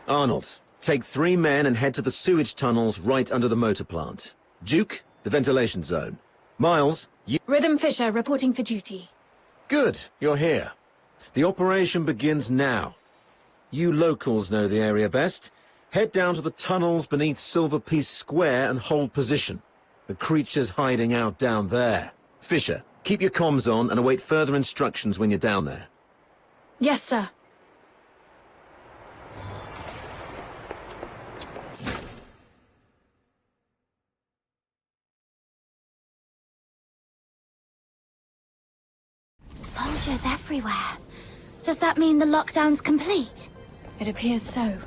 Arnold, take 3 men and head to the sewage tunnels right under the motor plant. Duke, the ventilation zone. Miles, you... Rhythm Fisher, reporting for duty. Good, you're here. The operation begins now. You locals know the area best. Head down to the tunnels beneath Silver Piece Square and hold position. The creature's hiding out down there. Fisher, keep your comms on and await further instructions when you're down there. Yes, sir. Soldiers everywhere. Does that mean the lockdown's complete? It appears so.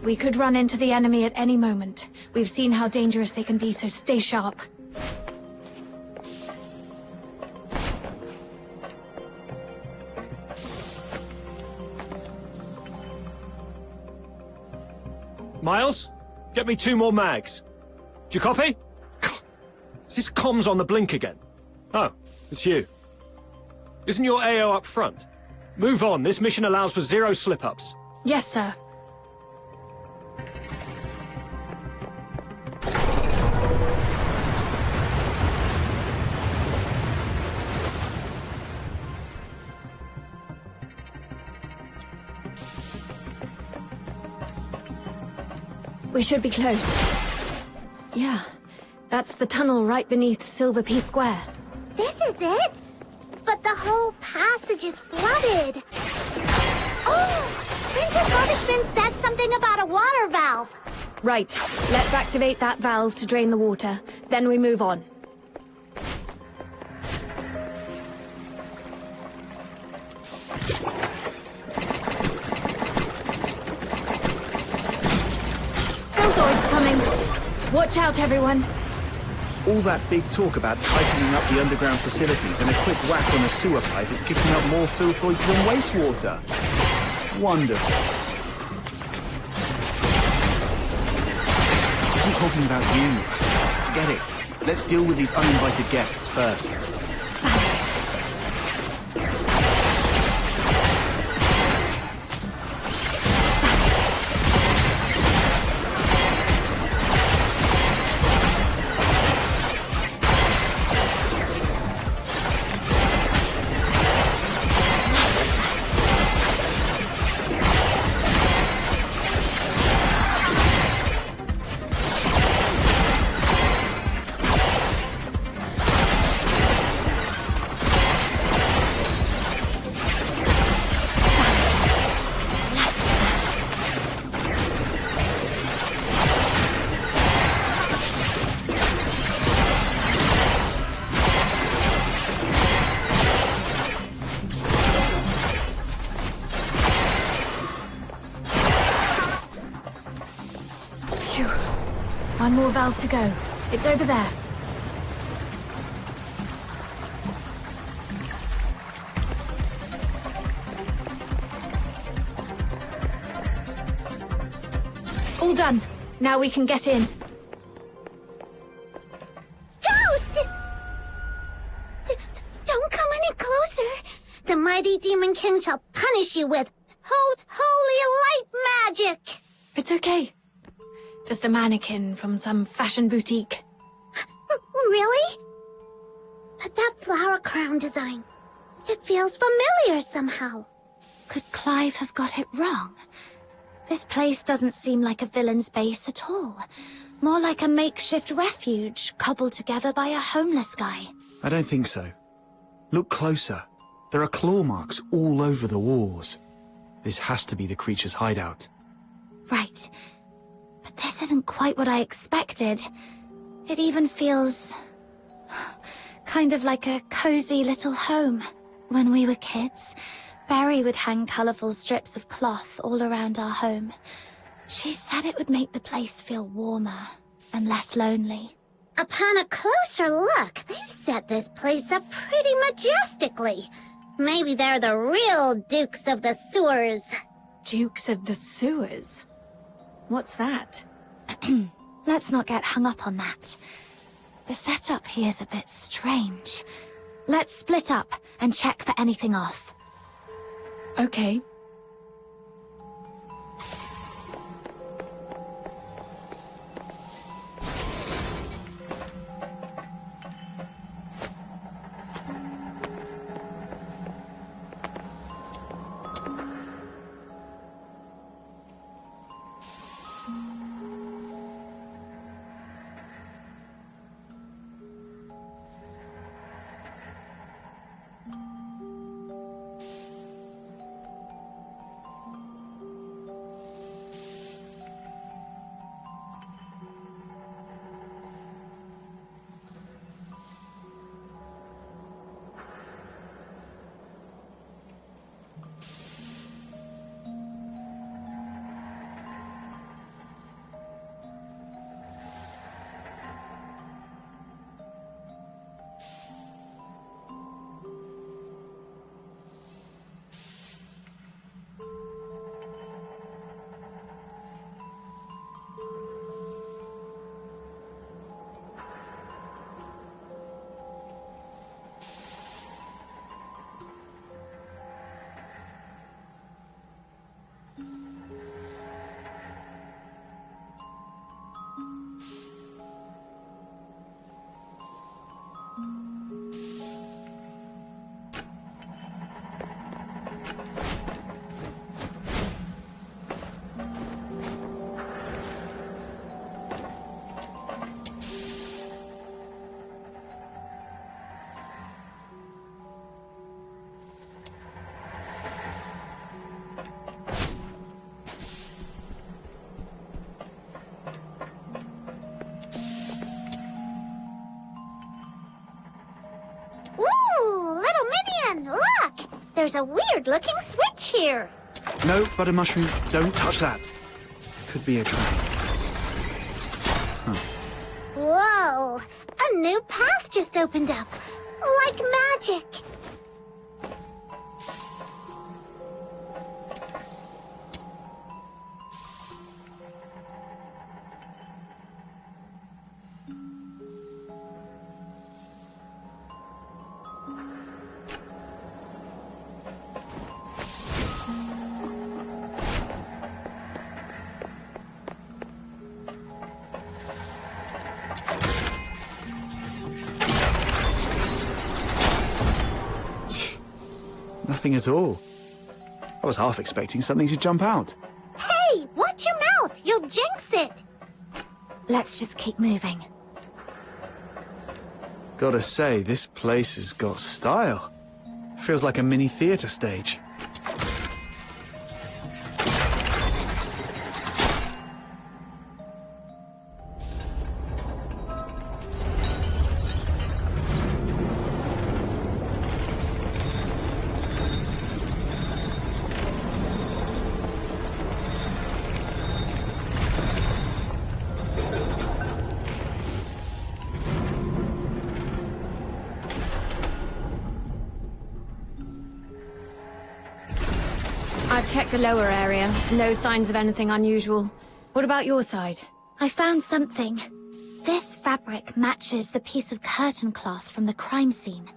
We could run into the enemy at any moment. We've seen how dangerous they can be, so stay sharp. Miles, get me 2 more mags. Do you copy? Is this comms on the blink again? Oh, it's you. Isn't your AO up front? Move on, this mission allows for 0 slip-ups. Yes, sir. We should be close. Yeah, that's the tunnel right beneath Silver Piece Square. This is it? But the whole passage is flooded. Oh! Princess Rubishman said something about a water valve. Right. Let's activate that valve to drain the water. Then we move on. Filtoid's coming. Watch out, everyone. All that big talk about tightening up the underground facilities and a quick whack on a sewer pipe is kicking up more filthoids than wastewater. Wonderful. I wasn't talking about you. Forget it. Let's deal with these uninvited guests first. Thanks. One more valve to go. It's over there. All done. Now we can get in. Ghost! Don't come any closer. The mighty Demon King shall punish you with holy light magic. It's okay. Just a mannequin from some fashion boutique. Really? But that flower crown design, it feels familiar somehow. Could Clive have got it wrong? This place doesn't seem like a villain's base at all. More like a makeshift refuge cobbled together by a homeless guy. I don't think so. Look closer. There are claw marks all over the walls. This has to be the creature's hideout. Right. But this isn't quite what I expected. It even feels kind of like a cozy little home. When we were kids, Barry would hang colorful strips of cloth all around our home. She said it would make the place feel warmer and less lonely. Upon a closer look, they've set this place up pretty majestically. Maybe they're the real Dukes of the Sewers. Dukes of the Sewers? What's that? Let's not get hung up on that. The setup here's a bit strange. Let's split up and check for anything off. Okay. There's a weird-looking switch here. No, butter mushroom, don't touch that. Could be a trap. Whoa! A new path just opened up. Like magic. Nothing at all. I was half expecting something to jump out. Hey, watch your mouth! You'll jinx it! Let's just keep moving. Gotta say, this place has got style. Feels like a mini theatre stage. I've checked the lower area. No signs of anything unusual. What about your side? I found something. This fabric matches the piece of curtain cloth from the crime scene.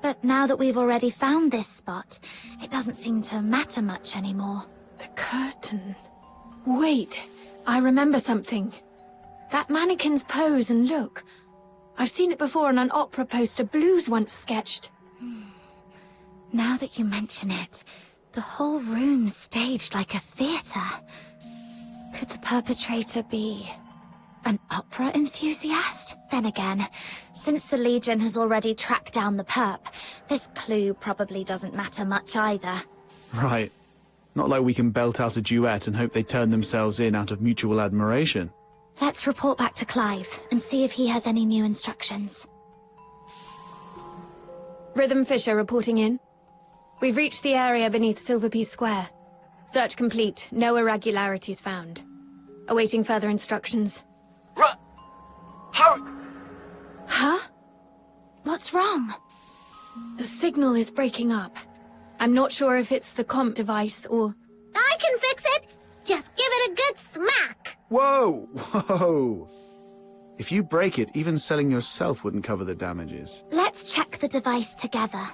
But now that we've already found this spot, it doesn't seem to matter much anymore. The curtain. Wait, I remember something. That mannequin's pose and look. I've seen it before on an opera poster Blues once sketched. Now that you mention it, the whole room's staged like a theatre. Could the perpetrator be an opera enthusiast? Then again, since the Legion has already tracked down the perp, this clue probably doesn't matter much either. Right. Not like we can belt out a duet and hope they turn themselves in out of mutual admiration. Let's report back to Clive and see if he has any new instructions. Rhythm Fisher reporting in. We've reached the area beneath Silver Piece Square. Search complete. No irregularities found. Awaiting further instructions. How? Huh? What's wrong? The signal is breaking up. I'm not sure if it's the comp device or... I can fix it! Just give it a good smack! Whoa! Whoa! If you break it, even selling yourself wouldn't cover the damages. Let's check the device together.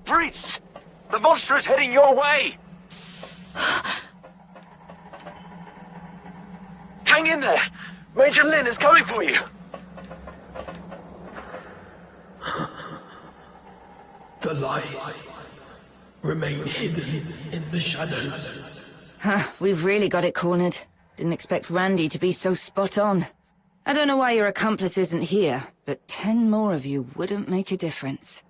Breached! The monster is heading your way! Hang in there! Major Lin is coming for you! The lies remain hidden in the shadows. We've really got it cornered. Didn't expect Randy to be so spot on. I don't know why your accomplice isn't here, but 10 more of you wouldn't make a difference.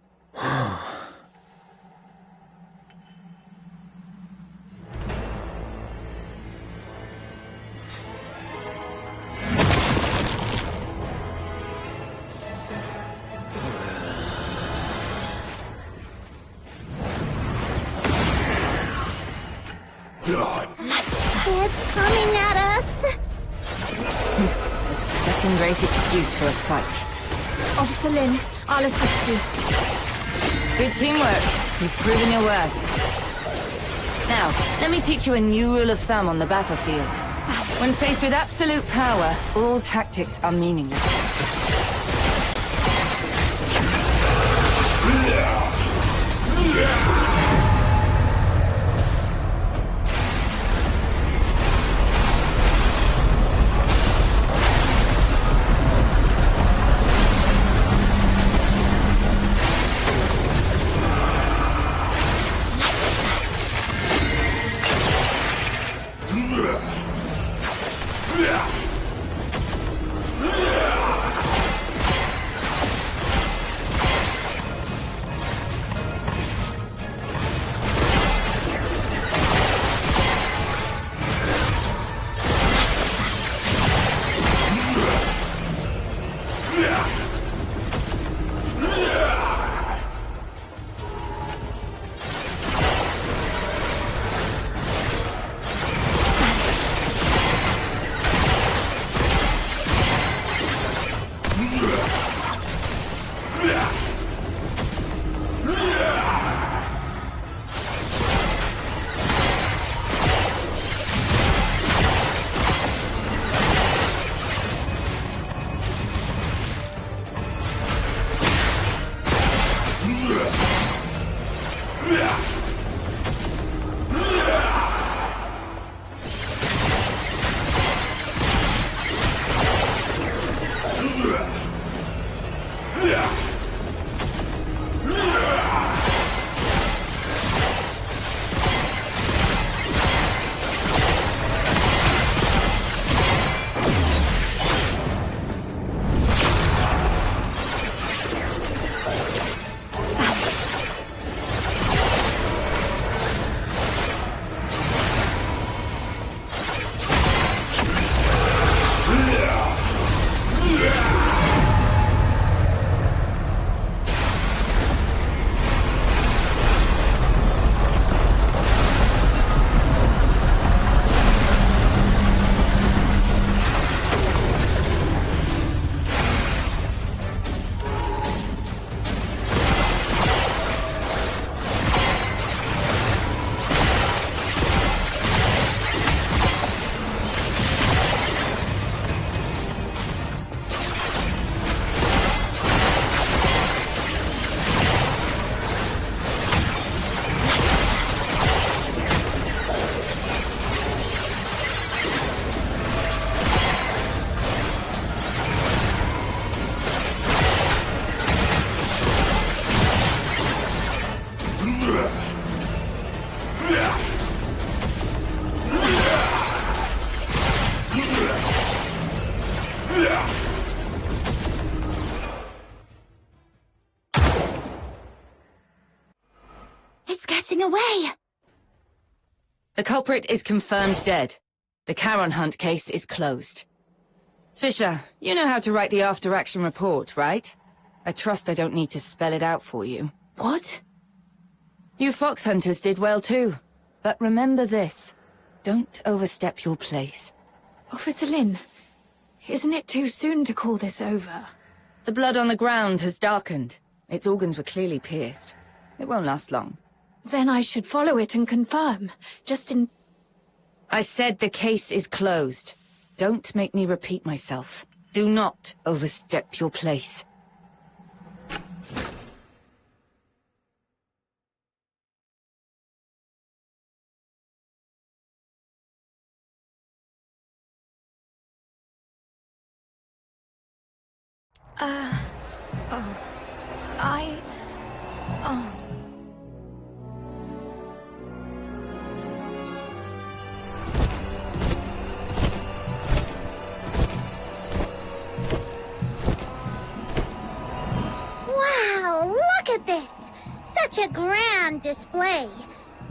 It's coming at us! Second-rate excuse for a fight. Officer Lin, I'll assist you. Good teamwork. You've proven your worth. Now, let me teach you a new rule of thumb on the battlefield. When faced with absolute power, all tactics are meaningless. It's getting away! The culprit is confirmed dead. The Charon Hunt case is closed. Fisher, you know how to write the after-action report, right? I trust I don't need to spell it out for you. What? You fox hunters did well too. But remember this. Don't overstep your place. Officer Lin, isn't it too soon to call this over? The blood on the ground has darkened. Its organs were clearly pierced. It won't last long. Then I should follow it and confirm, just in... I said the case is closed. Don't make me repeat myself. Do not overstep your place. Wow, look at this! Such a grand display.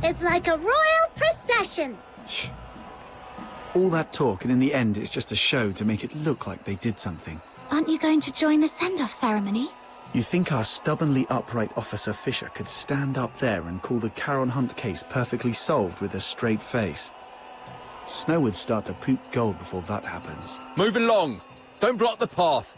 It's like a royal procession. All that talk, and in the end, it's just a show to make it look like they did something. Aren't you going to join the send-off ceremony? You think our stubbornly upright Officer Fisher could stand up there and call the Charon Hunt case perfectly solved with a straight face? Snow would start to poop gold before that happens. Move along! Don't block the path!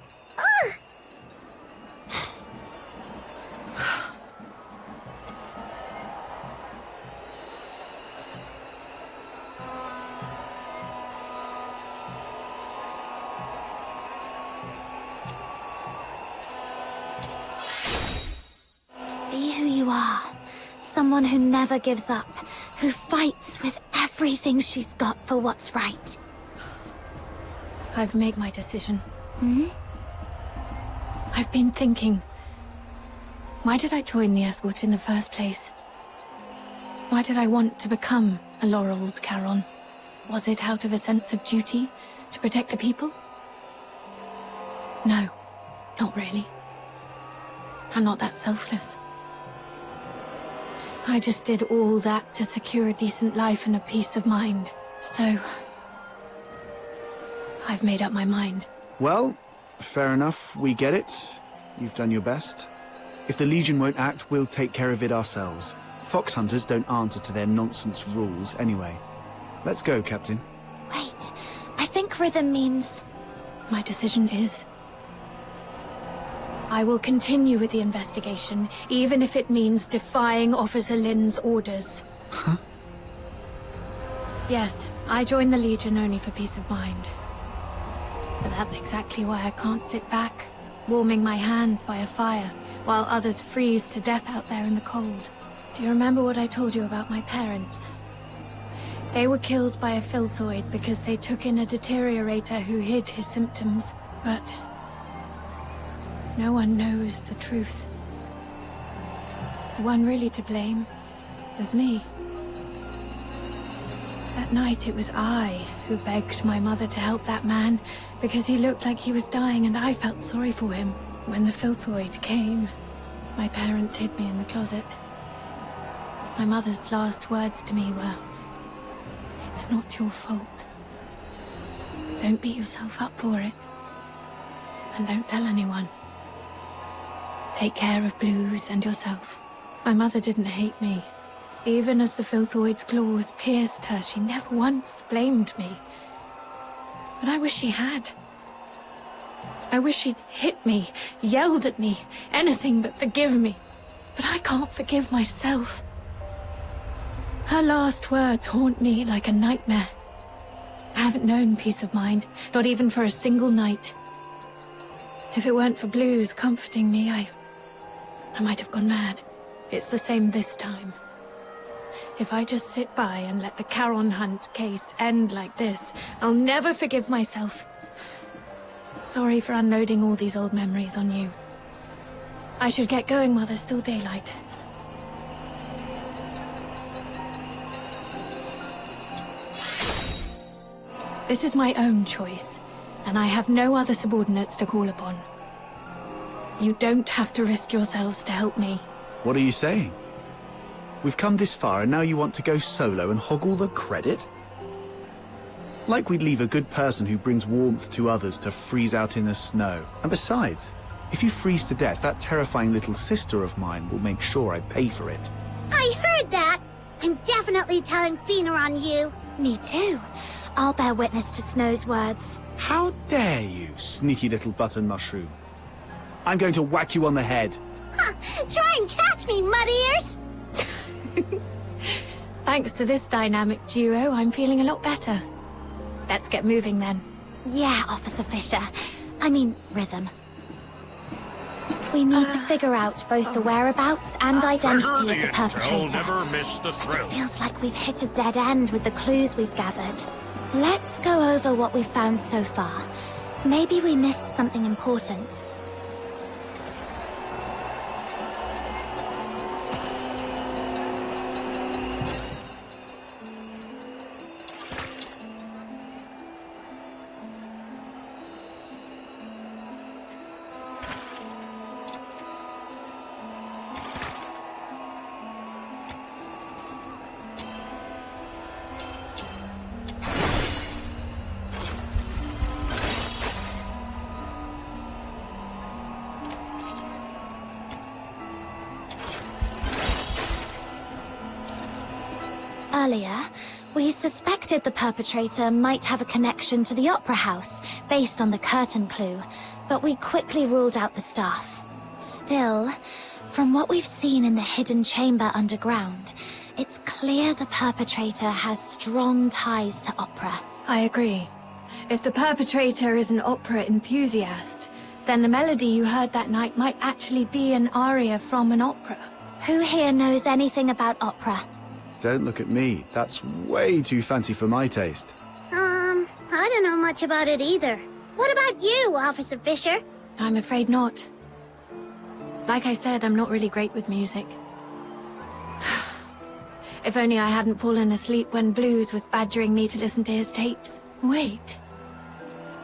Be who you are. Someone who never gives up, who fights with everything she's got for what's right. I've made my decision. Hmm? I've been thinking... Why did I join the escort in the first place? Why did I want to become a laureled Charon? Was it out of a sense of duty, to protect the people? No, not really. I'm not that selfless. I just did all that to secure a decent life and a peace of mind. So... I've made up my mind. Well, fair enough, we get it. You've done your best. If the Legion won't act, we'll take care of it ourselves. Fox hunters don't answer to their nonsense rules anyway. Let's go, Captain. Wait, I think rhythm means... My decision is... I will continue with the investigation, even if it means defying Officer Lin's orders. Huh? Yes, I joined the Legion only for peace of mind. But that's exactly why I can't sit back, warming my hands by a fire, while others freeze to death out there in the cold. Do you remember what I told you about my parents? They were killed by a filthoid because they took in a deteriorator who hid his symptoms, but... no one knows the truth. The one really to blame was me. That night it was I who begged my mother to help that man because he looked like he was dying and I felt sorry for him. When the filthoid came, my parents hid me in the closet. My mother's last words to me were, "It's not your fault. Don't beat yourself up for it. And don't tell anyone. Take care of Blues and yourself." My mother didn't hate me. Even as the filthoid's claws pierced her, she never once blamed me. But I wish she had. I wish she'd hit me, yelled at me, anything but forgive me. But I can't forgive myself. Her last words haunt me like a nightmare. I haven't known peace of mind, not even for a single night. If it weren't for Blues comforting me, I might have gone mad. It's the same this time. If I just sit by and let the Charon Hunt case end like this, I'll never forgive myself. Sorry for unloading all these old memories on you. I should get going while there's still daylight. This is my own choice, and I have no other subordinates to call upon. You don't have to risk yourselves to help me. What are you saying? We've come this far and now you want to go solo and hog all the credit? Like we'd leave a good person who brings warmth to others to freeze out in the snow. And besides, if you freeze to death, that terrifying little sister of mine will make sure I pay for it. I heard that! I'm definitely telling Fina on you. Me too. I'll bear witness to Snow's words. How dare you, sneaky little button mushroom. I'm going to whack you on the head. Ha! Try and catch me, mud ears! Thanks to this dynamic duo, I'm feeling a lot better. Let's get moving then. Yeah, Officer Fisher. I mean, Rhythm. We need to figure out both the whereabouts and identity of the perpetrator. Never miss the But it feels like we've hit a dead end with the clues we've gathered. Let's go over what we've found so far. Maybe we missed something important. Earlier, we suspected the perpetrator might have a connection to the Opera House, based on the curtain clue, but we quickly ruled out the staff. Still, from what we've seen in the hidden chamber underground, it's clear the perpetrator has strong ties to opera. I agree. If the perpetrator is an opera enthusiast, then the melody you heard that night might actually be an aria from an opera. Who here knows anything about opera? Don't look at me. That's way too fancy for my taste. I don't know much about it either. What about you, Officer Fisher? I'm afraid not. Like I said, I'm not really great with music. If only I hadn't fallen asleep when Blues was badgering me to listen to his tapes. Wait.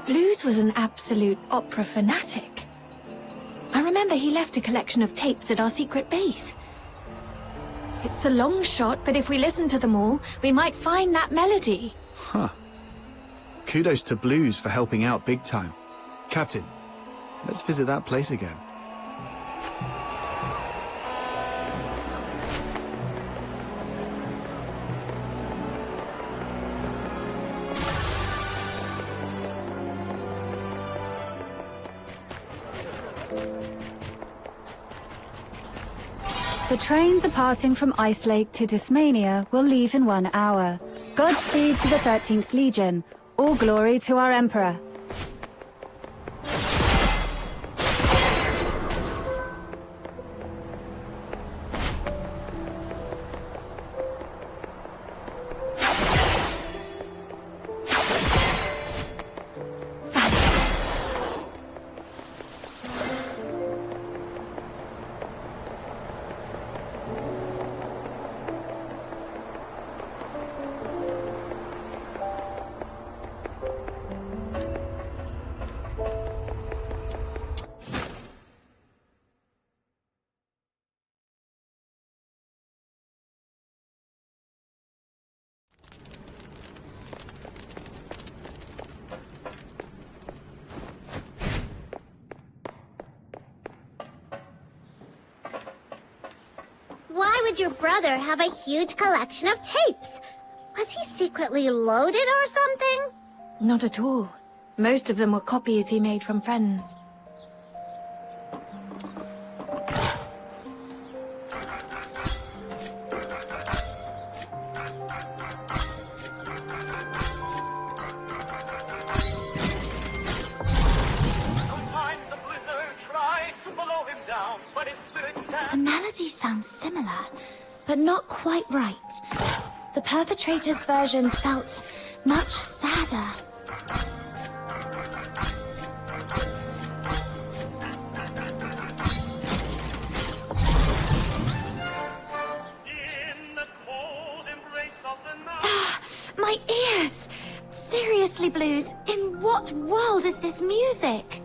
Blues was an absolute opera fanatic. I remember he left a collection of tapes at our secret base. It's a long shot, but if we listen to them all, we might find that melody. Huh. Kudos to Blues for helping out big time. Captain, let's visit that place again. The train departing from Ice Lake to Tasmania will leave in 1 hour. Godspeed to the 13th Legion. All glory to our Emperor. Why would your brother have a huge collection of tapes? Was he secretly loaded or something? Not at all. Most of them were copies he made from friends. The melody sounds similar, but not quite right. The perpetrator's version felt much sadder. My ears! Seriously, Blues, in what world is this music?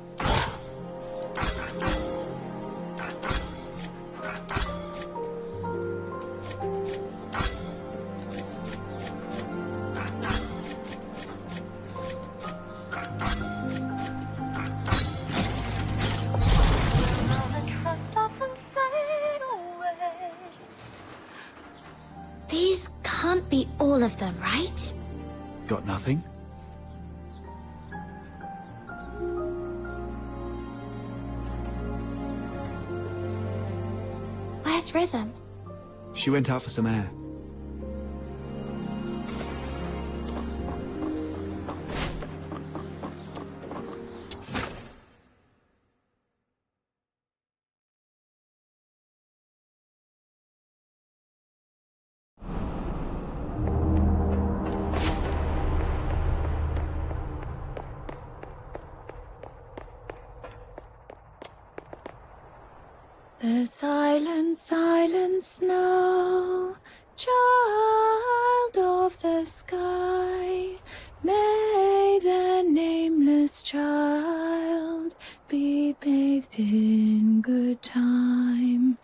can't be all of them, right? Got nothing? Where's Rhythm? She went out for some air. The silent, silent snow, child of the sky, may the nameless child be bathed in good time,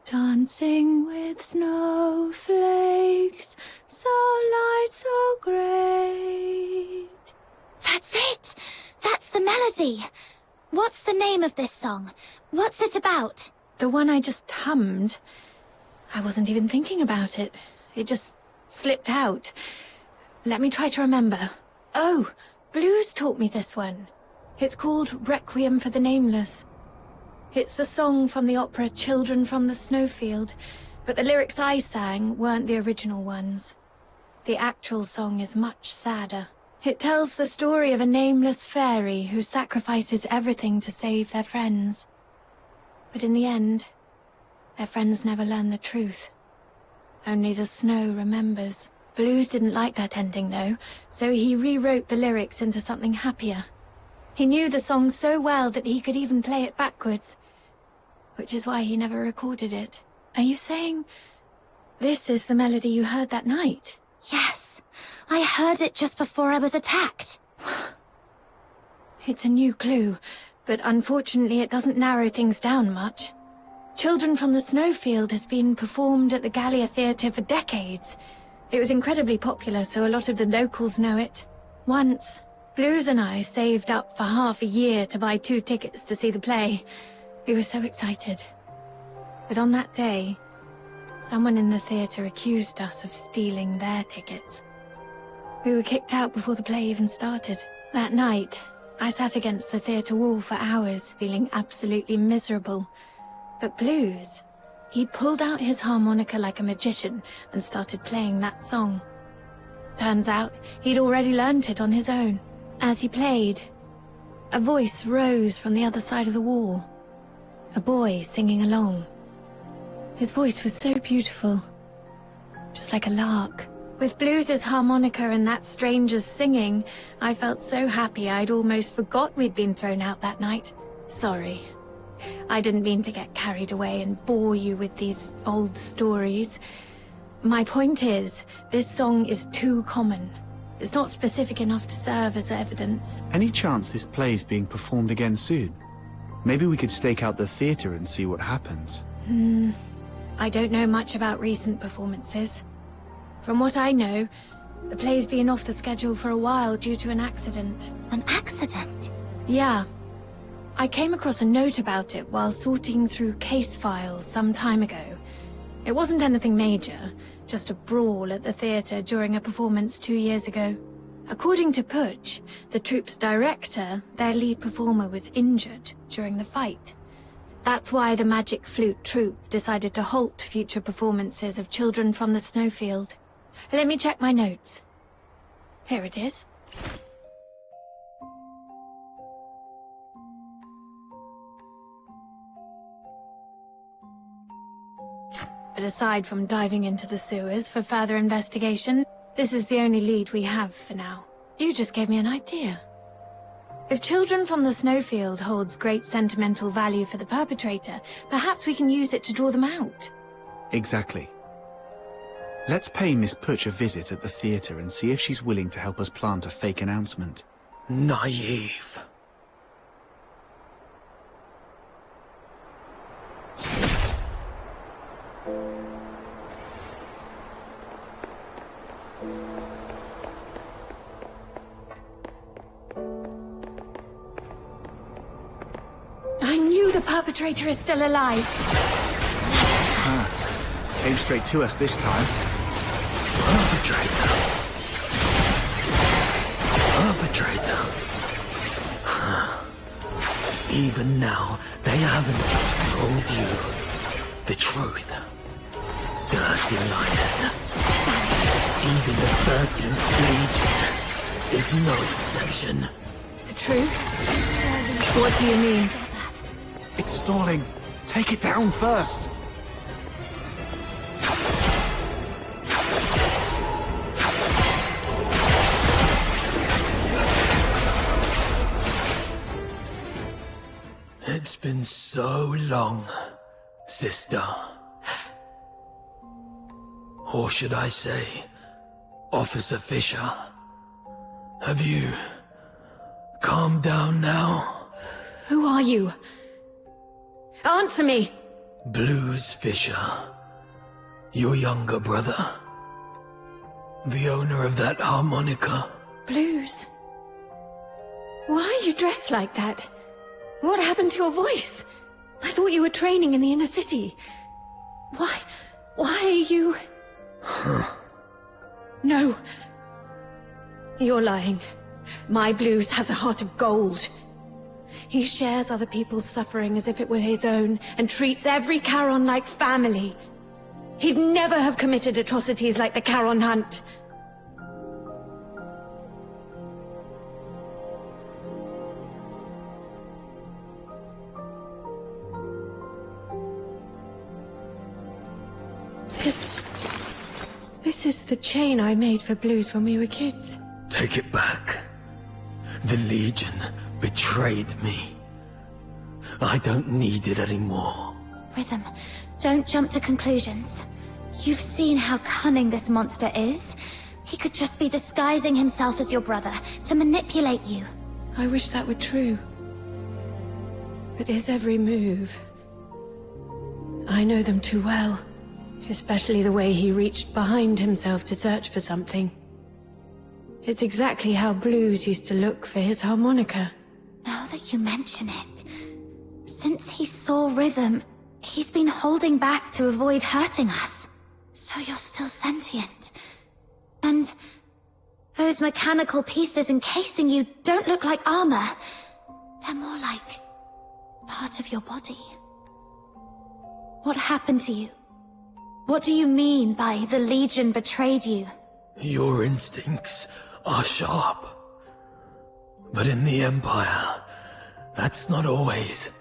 dancing with snowflakes, so light, so great. That's it! That's the melody! What's the name of this song? What's it about? The one I just hummed, I wasn't even thinking about it. It just slipped out. Let me try to remember. Oh, Blues taught me this one. It's called Requiem for the Nameless. It's the song from the opera Children from the Snowfield, but the lyrics I sang weren't the original ones. The actual song is much sadder. It tells the story of a nameless fairy who sacrifices everything to save their friends. But in the end, their friends never learn the truth. Only the snow remembers. Blues didn't like that ending, though, so he rewrote the lyrics into something happier. He knew the song so well that he could even play it backwards, which is why he never recorded it. Are you saying this is the melody you heard that night? Yes, I heard it just before I was attacked. It's a new clue, but unfortunately it doesn't narrow things down much. Children from the Snowfield has been performed at the Gallia Theatre for decades. It was incredibly popular, so a lot of the locals know it. Once, Blues and I saved up for half a year to buy 2 tickets to see the play. We were so excited. But on that day, someone in the theatre accused us of stealing their tickets. We were kicked out before the play even started. That night, I sat against the theatre wall for hours, feeling absolutely miserable. But Blues, he pulled out his harmonica like a magician and started playing that song. Turns out, he'd already learnt it on his own. As he played, a voice rose from the other side of the wall. A boy singing along. His voice was so beautiful, just like a lark. With Blues' harmonica and that stranger's singing, I felt so happy I'd almost forgot we'd been thrown out that night. Sorry. I didn't mean to get carried away and bore you with these old stories. My point is, this song is too common. It's not specific enough to serve as evidence. Any chance this play's being performed again soon? Maybe we could stake out the theatre and see what happens. I don't know much about recent performances. From what I know, the play's been off the schedule for a while due to an accident. An accident? Yeah. I came across a note about it while sorting through case files some time ago. It wasn't anything major, just a brawl at the theatre during a performance 2 years ago. According to Putsch, the troupe's director, their lead performer was injured during the fight. That's why the Magic Flute troupe decided to halt future performances of Children from the Snowfield. Let me check my notes. Here it is. But aside from diving into the sewers for further investigation, this is the only lead we have for now. You just gave me an idea. If Children from the Snowfield holds great sentimental value for the perpetrator, perhaps we can use it to draw them out. Exactly. Let's pay Miss Putsch a visit at the theatre and see if she's willing to help us plant a fake announcement. Naive. I knew the perpetrator is still alive. Came straight to us this time. Perpetrator. Perpetrator. Even now, they haven't told you the truth. Dirty liars. Even the 13th Legion is no exception. The truth? What do you mean? It's stalling. Take it down first. It's been so long, sister. Or should I say, Officer Fisher? Have you calmed down now? Who are you? Answer me! Blues Fisher. Your younger brother. The owner of that harmonica. Blues? Why are you dressed like that? What happened to your voice? I thought you were training in the inner city. Why are you... No. You're lying. My Blues has a heart of gold. He shares other people's suffering as if it were his own, and treats every Charon like family. He'd never have committed atrocities like the Charon Hunt. This is the chain I made for Blues when we were kids. Take it back. The Legion betrayed me. I don't need it anymore. Rhythm, don't jump to conclusions. You've seen how cunning this monster is. He could just be disguising himself as your brother to manipulate you. I wish that were true. But his every move... I know them too well. Especially the way he reached behind himself to search for something. It's exactly how Blues used to look for his harmonica. Now that you mention it, since he saw Rhythm, he's been holding back to avoid hurting us. So you're still sentient. And those mechanical pieces encasing you don't look like armor. They're more like part of your body. What happened to you? What do you mean by the Legion betrayed you? Your instincts are sharp. But in the Empire, that's not always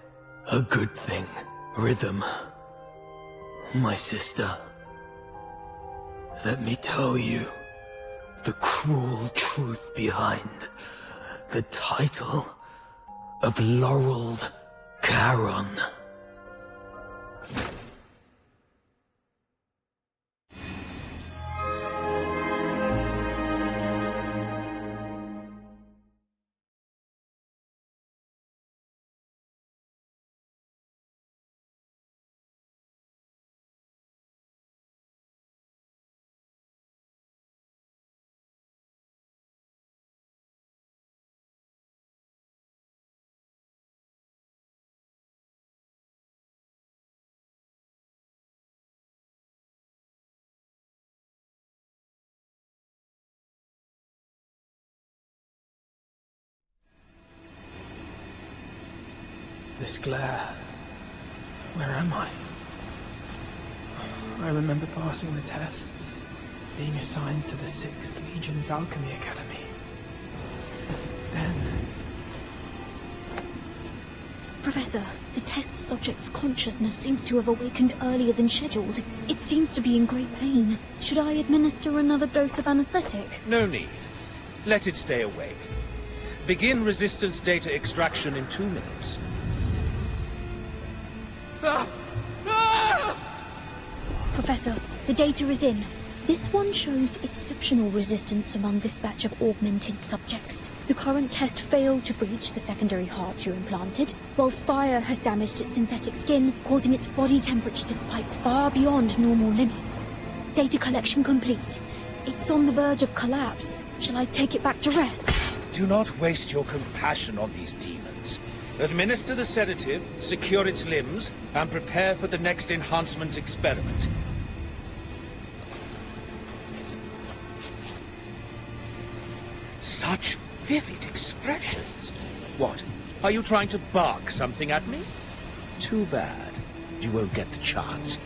a good thing. Rhythm, my sister, let me tell you the cruel truth behind the title of Laureled Charon. This glare... Where am I? I remember passing the tests, being assigned to the 6th Legion's Alchemy Academy. Then... Professor, the test subject's consciousness seems to have awakened earlier than scheduled. It seems to be in great pain. Should I administer another dose of anesthetic? No need. Let it stay awake. Begin resistance data extraction in 2 minutes. Professor, the data is in. This one shows exceptional resistance among this batch of augmented subjects. The current test failed to breach the secondary heart you implanted, while fire has damaged its synthetic skin, causing its body temperature to spike far beyond normal limits. Data collection complete. It's on the verge of collapse. Shall I take it back to rest? Do not waste your compassion on these demons. Administer the sedative, secure its limbs, and prepare for the next enhancement experiment. Such vivid expressions. What? Are you trying to bark something at me? Too bad. You won't get the chance.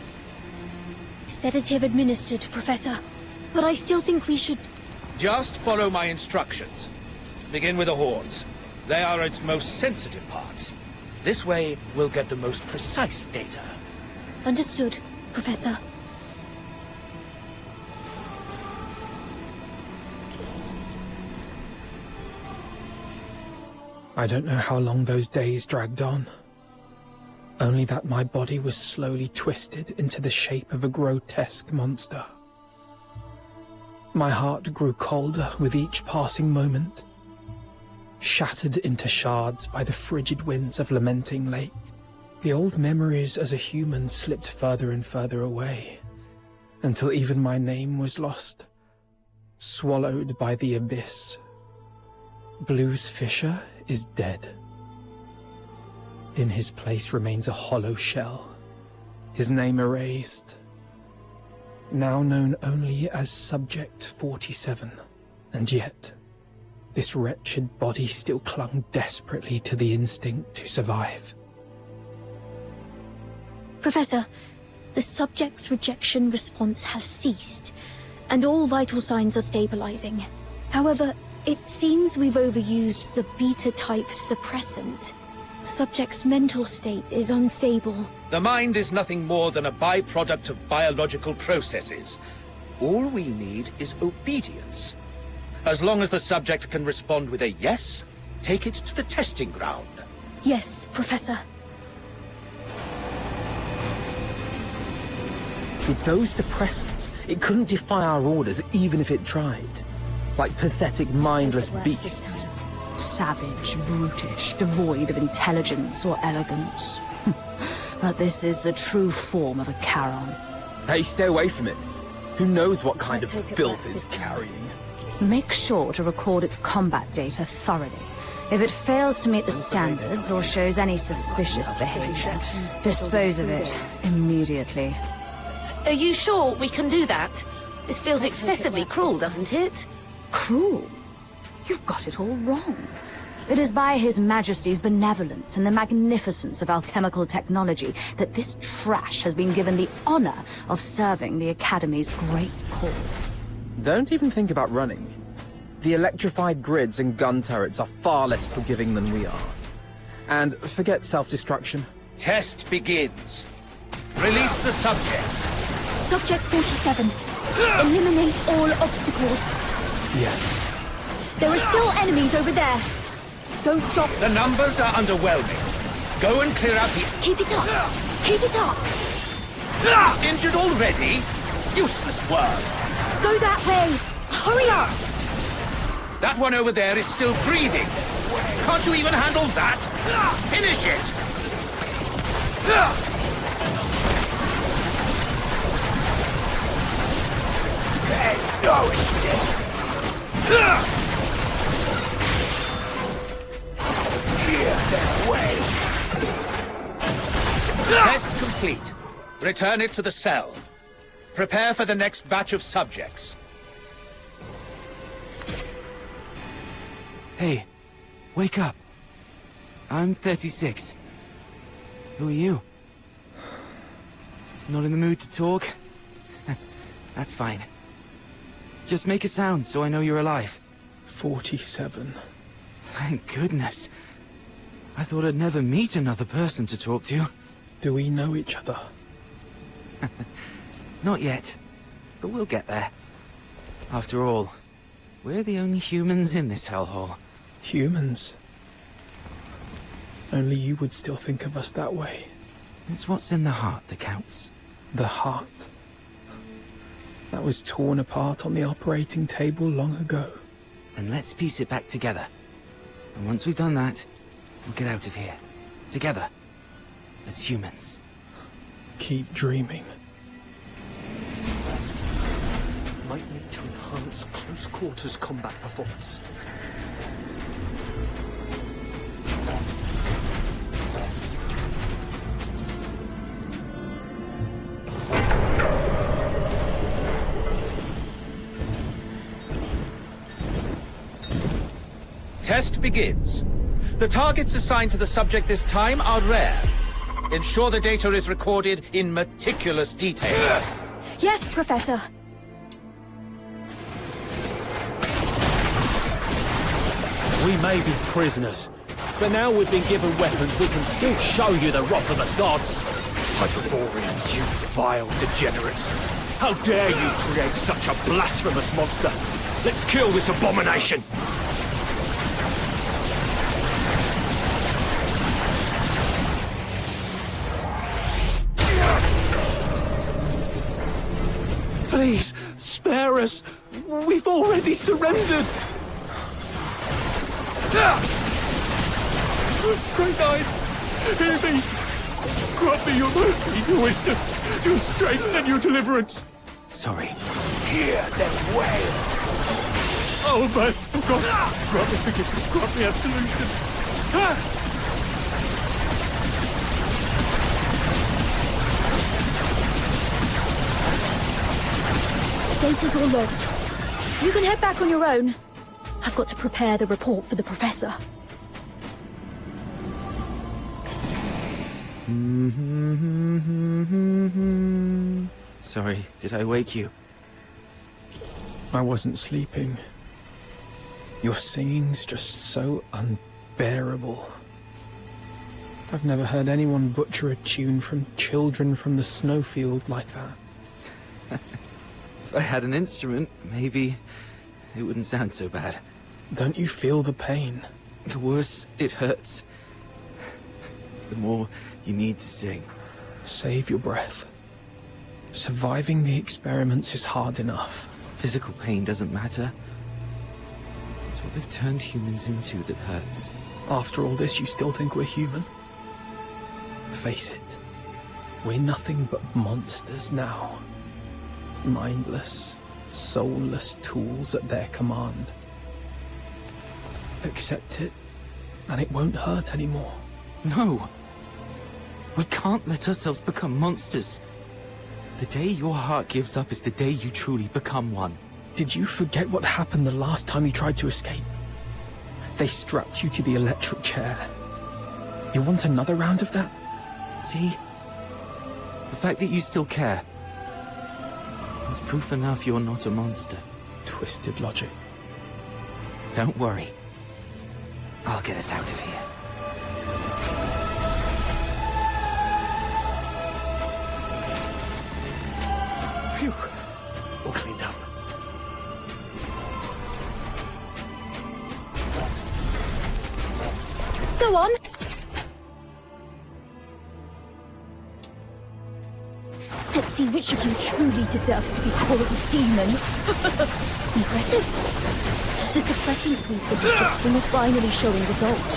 Sedative administered, Professor. But I still think we should... Just follow my instructions. Begin with the horns. They are its most sensitive parts. This way, we'll get the most precise data. Understood, Professor. I don't know how long those days dragged on. Only that my body was slowly twisted into the shape of a grotesque monster. My heart grew colder with each passing moment, shattered into shards by the frigid winds of Lamenting Lake. The old memories as a human slipped further and further away, until even my name was lost, swallowed by the abyss. Blues Fisher is dead. In his place remains a hollow shell, his name erased, now known only as Subject 47. And yet, this wretched body still clung desperately to the instinct to survive. Professor, the subject's rejection response has ceased, and all vital signs are stabilizing. However, it seems we've overused the beta-type suppressant. The subject's mental state is unstable. The mind is nothing more than a byproduct of biological processes. All we need is obedience. As long as the subject can respond with a yes, take it to the testing ground. Yes, Professor. With those suppressants, it couldn't defy our orders even if it tried. Like pathetic, mindless beasts. Savage, brutish, devoid of intelligence or elegance. But this is the true form of a Charon. Hey, stay away from it. Who knows what kind of filth it's carrying? Make sure to record its combat data thoroughly. If it fails to meet the standards or shows any suspicious behavior, dispose of it immediately. Are you sure we can do that? This feels excessively cruel, doesn't it? Cruel? You've got it all wrong. It is by His Majesty's benevolence and the magnificence of alchemical technology that this trash has been given the honor of serving the Academy's great cause. Don't even think about running. The electrified grids and gun turrets are far less forgiving than we are. And forget self-destruction. Test begins. Release the subject. Subject 47. Eliminate all obstacles. Yes. There are still enemies over there. Don't stop. The numbers are underwhelming. Go and clear out the... Keep it up. Keep it up. Injured already? Useless work. Go that way. Hurry up. That one over there is still breathing. Can't you even handle that? Finish it. There's no escape. Hear their way. Test complete. Return it to the cell. Prepare for the next batch of subjects. Hey, wake up. I'm 36. Who are you? Not in the mood to talk? That's fine. Just make a sound so I know you're alive. 47. Thank goodness. I thought I'd never meet another person to talk to. Do we know each other? Not yet, but we'll get there. After all, we're the only humans in this hellhole. Humans? Only you would still think of us that way. It's what's in the heart that counts. The heart? That was torn apart on the operating table long ago. Then let's piece it back together. And once we've done that, we'll get out of here. Together. As humans. Keep dreaming. Might need to enhance close quarters combat performance. Test begins. The targets assigned to the subject this time are rare. Ensure the data is recorded in meticulous detail. Yes, Professor. We may be prisoners, but now we've been given weapons, we can still show you the wrath of the gods. Hyperboreans, you vile degenerates. How dare you create such a blasphemous monster? Let's kill this abomination! Please, spare us. We've already surrendered. Great Eyes, hear me. Grant me your mercy, your wisdom, your strength, and your deliverance. Sorry. Hear them wail. Oh, merciful God, grant me forgiveness, grant me absolution. Data's all logged. You can head back on your own. I've got to prepare the report for the Professor. Sorry, did I wake you? I wasn't sleeping. Your singing's just so unbearable. I've never heard anyone butcher a tune from Children from the Snowfield like that. If I had an instrument, maybe it wouldn't sound so bad. Don't you feel the pain? The worse it hurts, the more you need to sing. Save your breath. Surviving the experiments is hard enough. Physical pain doesn't matter. It's what they've turned humans into that hurts. After all this, you still think we're human? Face it. We're nothing but monsters now. Mindless, soulless tools at their command. Accept it, and it won't hurt anymore. No! We can't let ourselves become monsters. The day your heart gives up is the day you truly become one. Did you forget what happened the last time you tried to escape? They strapped you to the electric chair. You want another round of that? See? The fact that you still care is proof enough you're not a monster. Twisted logic. Don't worry. I'll get us out of here. Phew. All cleaned up. Go on. Let's see which of you truly deserves to be called a demon. Impressive. The suppressants we've been injecting are finally showing results.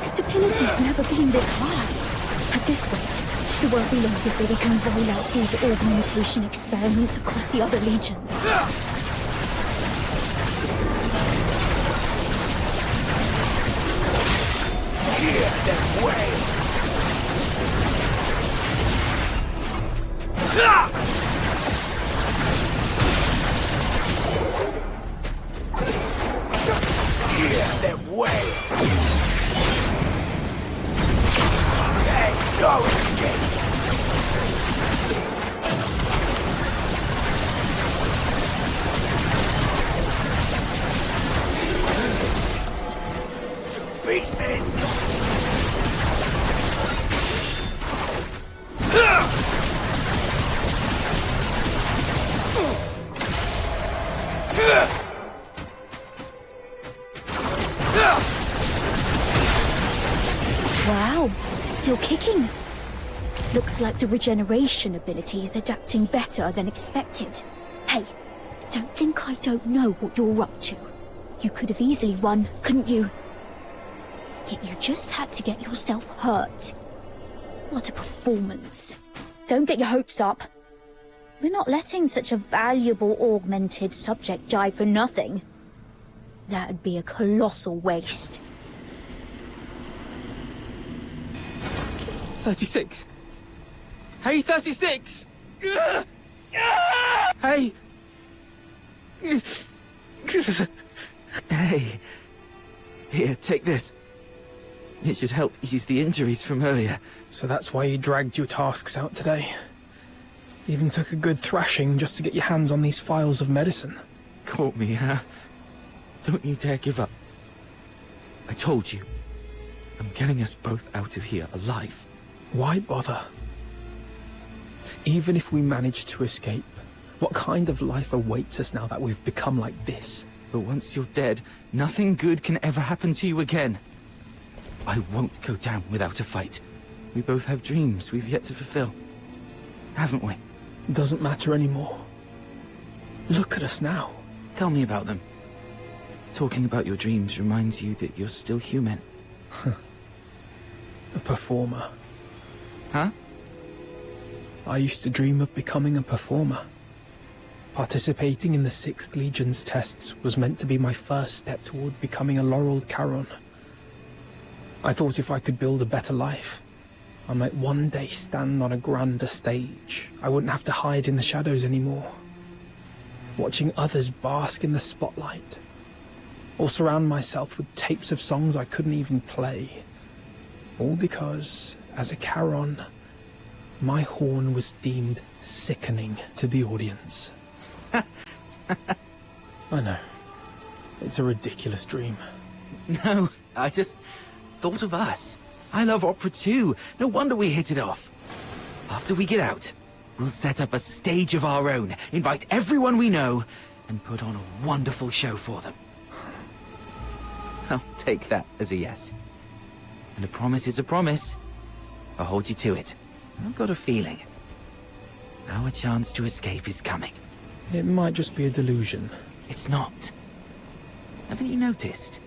Stability's never been this high. At this rate, it won't be long before we can roll out these augmentation experiments across the other legions. Hear them wail. Hear them wail. There's no escape. To pieces. Wow, still kicking. Looks like the regeneration ability is adapting better than expected. Hey, don't think I don't know what you're up to. You could have easily won, couldn't you? Yet you just had to get yourself hurt. What a performance. Don't get your hopes up. We're not letting such a valuable augmented subject die for nothing. That'd be a colossal waste. 36. Hey, 36! Hey! Hey. Here, take this. It should help ease the injuries from earlier. So that's why you dragged your tasks out today. Even took a good thrashing just to get your hands on these files of medicine. Caught me, huh? Don't you dare give up. I told you. I'm getting us both out of here alive. Why bother? Even if we manage to escape, what kind of life awaits us now that we've become like this? But once you're dead, nothing good can ever happen to you again. I won't go down without a fight. We both have dreams we've yet to fulfill. Haven't we? Doesn't matter anymore. Look at us now. Tell me about them. Talking about your dreams reminds you that you're still human. A performer. Huh? I used to dream of becoming a performer. Participating in the 6th Legion's tests was meant to be my first step toward becoming a laureled Charon. I thought if I could build a better life, I might one day stand on a grander stage. I wouldn't have to hide in the shadows anymore. Watching others bask in the spotlight. Or surround myself with tapes of songs I couldn't even play. All because, as a Charon, my horn was deemed sickening to the audience. I know. It's a ridiculous dream. No, I just thought of us. I love opera too. No wonder we hit it off. After we get out, we'll set up a stage of our own, invite everyone we know, and put on a wonderful show for them. I'll take that as a yes. And a promise is a promise. I'll hold you to it. I've got a feeling our chance to escape is coming. It might just be a delusion. It's not. Haven't you noticed?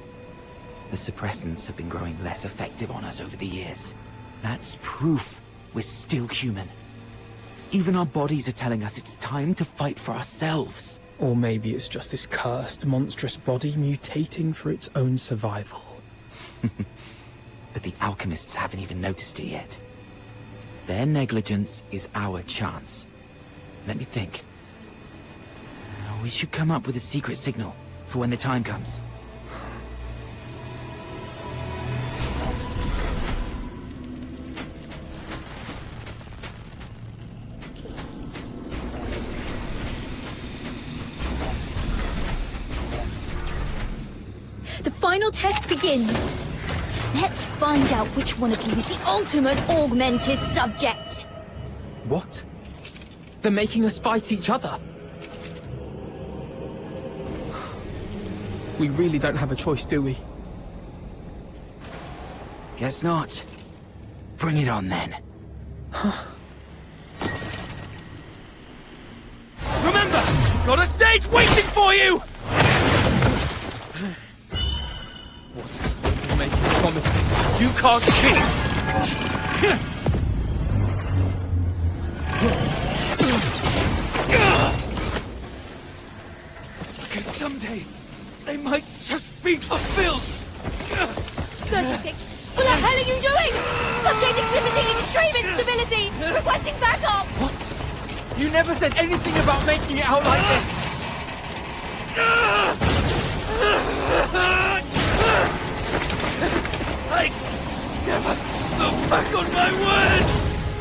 The suppressants have been growing less effective on us over the years. That's proof we're still human. Even our bodies are telling us it's time to fight for ourselves. Or maybe it's just this cursed, monstrous body mutating for its own survival. But the alchemists haven't even noticed it yet. Their negligence is our chance. Let me think. We should come up with a secret signal for when the time comes. The final test begins. Let's find out which one of you is the ultimate augmented subject. What? They're making us fight each other. We really don't have a choice, do we? Guess not. Bring it on then. Remember, got a stage waiting for you! What's the point of making promises You can't keep! Because someday, they might just be fulfilled! 36! What the hell are you doing? Subject exhibiting extreme instability! Requesting backup! What? You never said anything about making it out like this! I never look back on my word!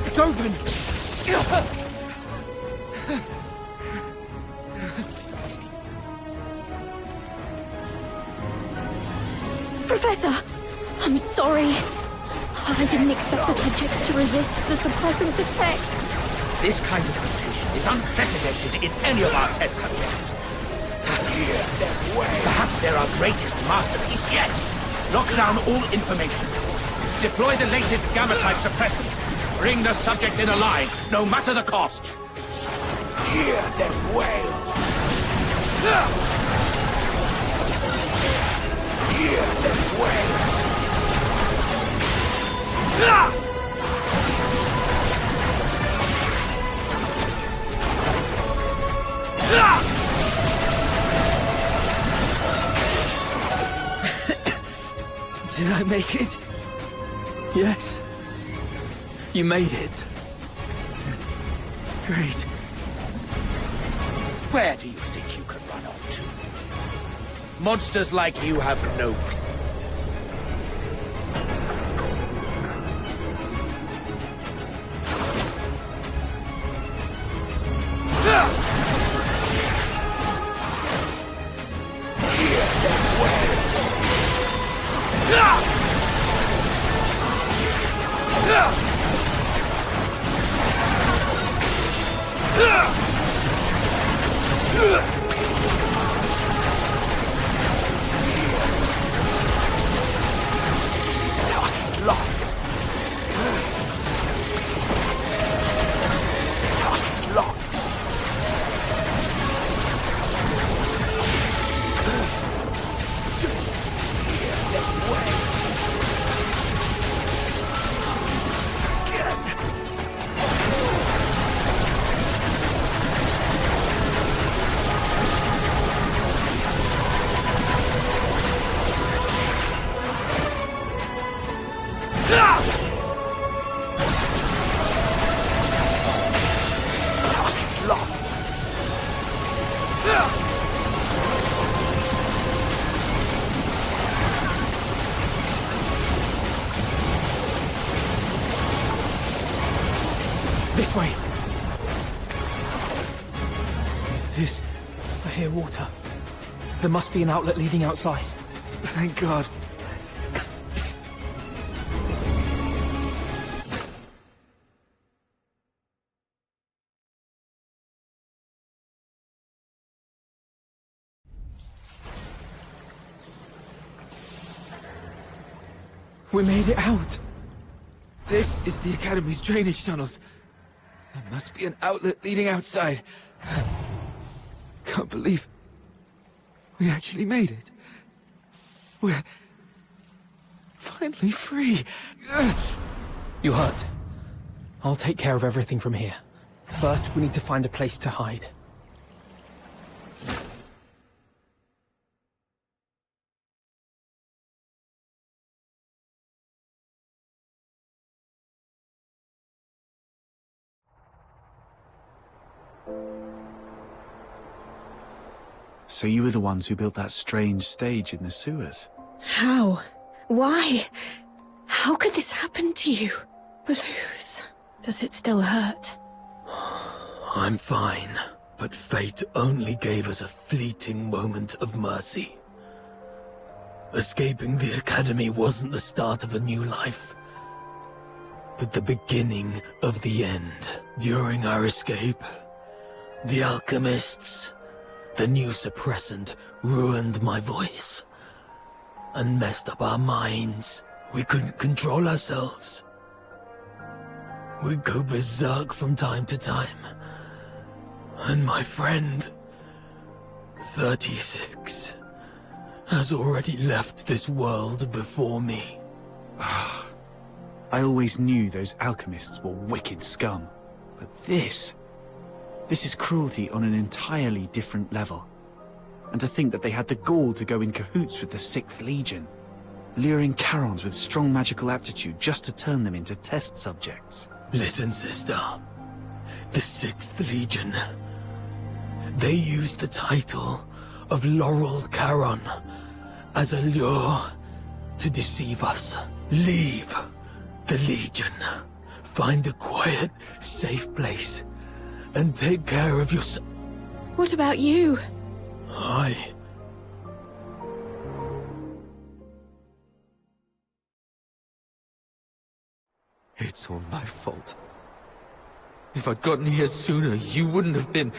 It's open! Professor! I'm sorry. I didn't expect the subjects to resist the suppressant's effect. This kind of mutation is unprecedented in any of our test subjects. Perhaps they're our greatest masterpiece yet. Lock down all information. Deploy the latest gamma-type suppressant. Bring the subject in alive, no matter the cost. Hear them wail. Hear them wail. Did I make it? Yes. You made it. Great. Where do you think you could run off to? Monsters like you have no clue. This way. Is this? I hear water. There must be an outlet leading outside. Thank God. We made it out. This is the Academy's drainage tunnels. There must be an outlet leading outside. Can't believe we actually made it. We're finally free. You hurt. I'll take care of everything from here. First, we need to find a place to hide. So you were the ones who built that strange stage in the sewers? How? Why? How could this happen to you? Blues. Does it still hurt? I'm fine, but fate only gave us a fleeting moment of mercy. Escaping the Academy wasn't the start of a new life, but the beginning of the end. During our escape, the alchemists, the new suppressant, ruined my voice and messed up our minds. We couldn't control ourselves. We'd go berserk from time to time. And my friend, 36, has already left this world before me. I always knew those alchemists were wicked scum. But this is cruelty on an entirely different level. And to think that they had the gall to go in cahoots with the 6th Legion, luring Charons with strong magical aptitude just to turn them into test subjects. Listen, sister. The 6th Legion. They used the title of Laurel Charon as a lure to deceive us. Leave the Legion. Find a quiet, safe place and take care of yourself. What about you? It's all my fault. If I'd gotten here sooner, you wouldn't have been...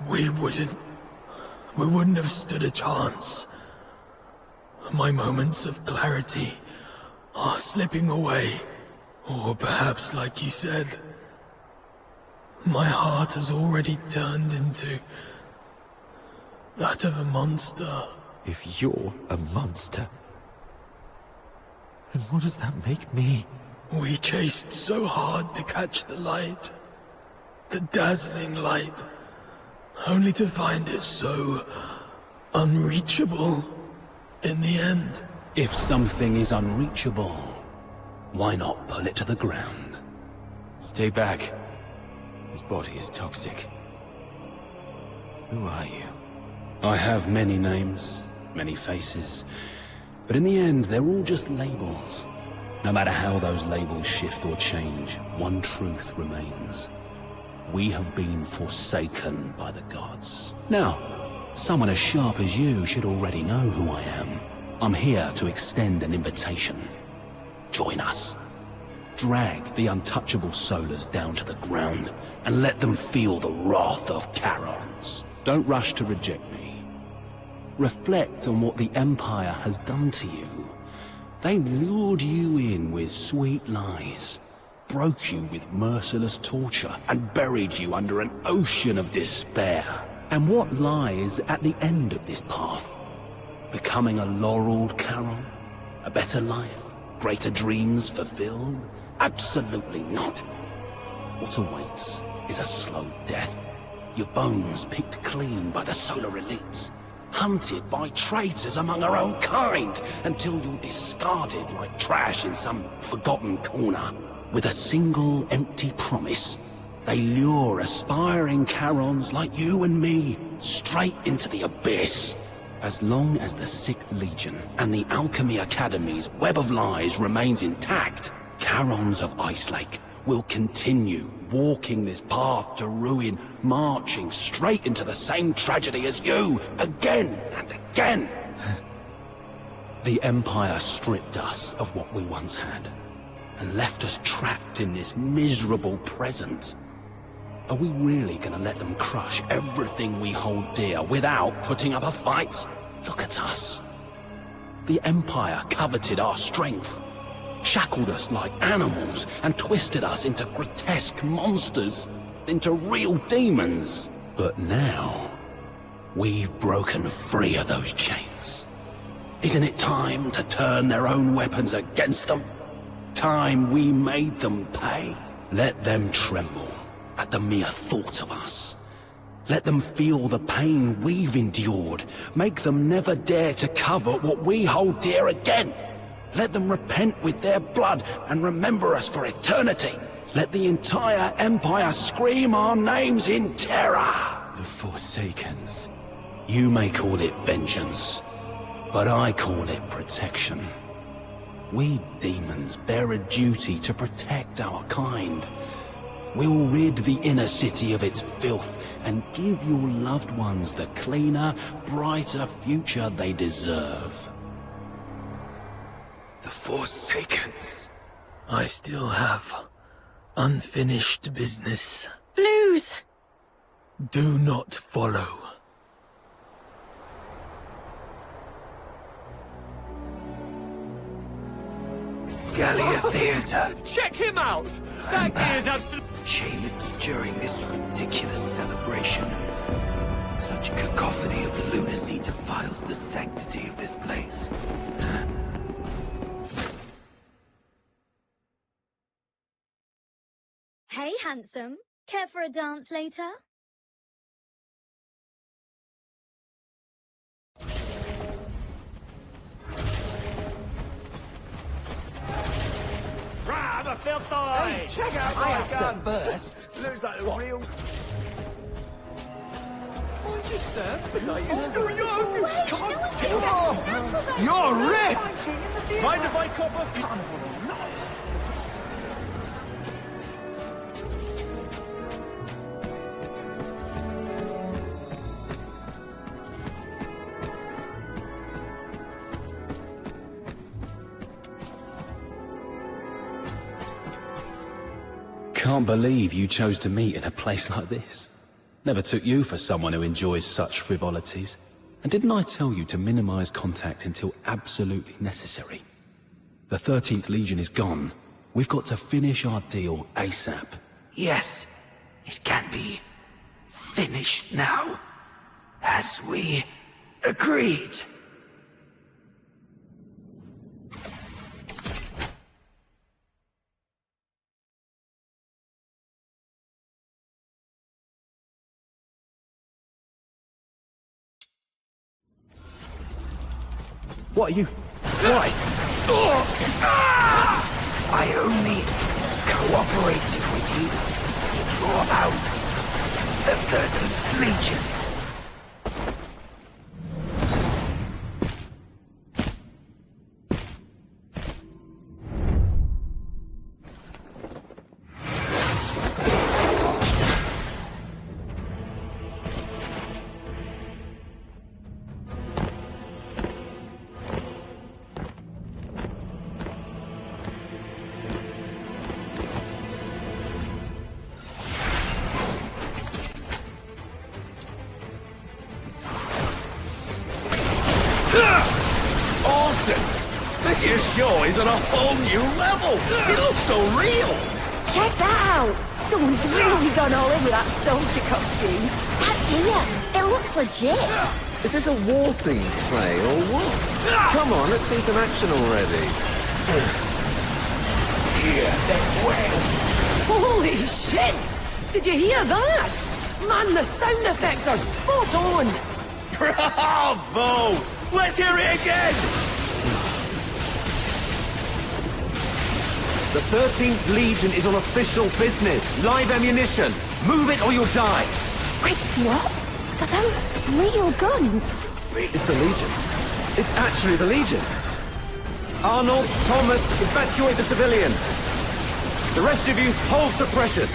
We wouldn't have stood a chance. My moments of clarity are slipping away. Or perhaps, like you said, my heart has already turned into that of a monster. If you're a monster, then what does that make me? We chased so hard to catch the light. The dazzling light. Only to find it so unreachable in the end. If something is unreachable, why not pull it to the ground? Stay back. His body is toxic. Who are you? I have many names, many faces, but in the end, they're all just labels. No matter how those labels shift or change, one truth remains. We have been forsaken by the gods. Now, someone as sharp as you should already know who I am. I'm here to extend an invitation. Join us. Drag the untouchable Solars down to the ground and let them feel the wrath of Charons. Don't rush to reject me. Reflect on what the Empire has done to you. They lured you in with sweet lies, broke you with merciless torture, and buried you under an ocean of despair. And what lies at the end of this path? Becoming a laureled Charon? A better life? Greater dreams fulfilled? Absolutely not. What awaits is a slow death. Your bones picked clean by the solar elites. Hunted by traitors among our own kind, until you're discarded like trash in some forgotten corner. With a single empty promise, they lure aspiring Charons like you and me straight into the abyss. As long as the 6th Legion and the Alchemy Academy's web of lies remains intact, Charons of Icelake will continue walking this path to ruin, marching straight into the same tragedy as you, again and again. The Empire stripped us of what we once had, and left us trapped in this miserable present. Are we really gonna let them crush everything we hold dear without putting up a fight? Look at us. The Empire coveted our strength, shackled us like animals, and twisted us into grotesque monsters, into real demons. But now, we've broken free of those chains. Isn't it time to turn their own weapons against them? Time we made them pay? Let them tremble at the mere thought of us. Let them feel the pain we've endured. Make them never dare to cover what we hold dear again. Let them repent with their blood and remember us for eternity. Let the entire Empire scream our names in terror. The Forsakens. You may call it vengeance, but I call it protection. We demons bear a duty to protect our kind. We'll rid the inner city of its filth and give your loved ones the cleaner, brighter future they deserve. The Forsakens. I still have unfinished business. Blues! Do not follow. Gallia Theatre. Check him out! That gear is absolutely... Shaman's during this ridiculous celebration. Such cacophony of lunacy defiles the sanctity of this place. Hey, handsome. Care for a dance later? Rah, the filthy! Hey, check out my gun! Burst. Looks like a real... Why'd you stab? You're ripped! Mind if I cop a carnival or not? Can't believe you chose to meet in a place like this. Never took you for someone who enjoys such frivolities. And didn't I tell you to minimize contact until absolutely necessary? The 13th Legion is gone. We've got to finish our deal ASAP. Yes, it can be finished now, as we agreed. What are you... Why? I only cooperated with you to draw out the 13th Legion. This here show is on a whole new level. It looks so real. Check that out! Someone's really gone all in with that soldier costume. That here, it looks legit. Is this a war-themed play or what? Come on, let's see some action already. Hear that wail. Holy shit! Did you hear that? Man, the sound effects are spot on! Bravo! Let's hear it again! The 13th Legion is on official business. Live ammunition. Move it or you'll die. Wait, what? Are those real guns? It's the Legion. It's actually the Legion. Arnold, Thomas, evacuate the civilians. The rest of you, hold suppression.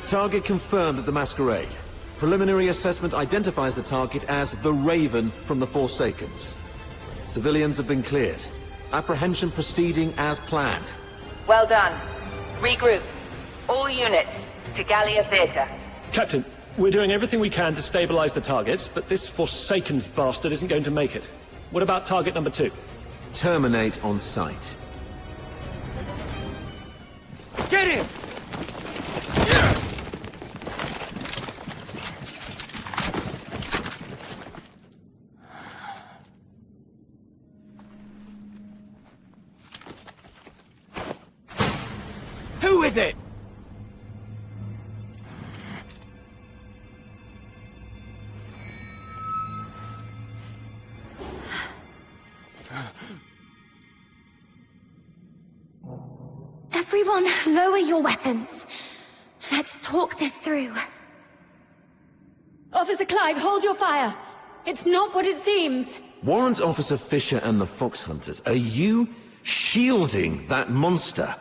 Target confirmed at the Masquerade. Preliminary assessment identifies the target as the Raven from the Forsakens. Civilians have been cleared. Apprehension proceeding as planned. Well done. Regroup. All units to Gallia Theatre. Captain, we're doing everything we can to stabilize the targets, but this Forsakens bastard isn't going to make it. What about target number 2? Terminate on sight. Get him! Who is it? Everyone, lower your weapons. Let's talk this through. Officer Clive, hold your fire. It's not what it seems. Warrant Officer Fisher and the Fox Hunters, are you shielding that monster?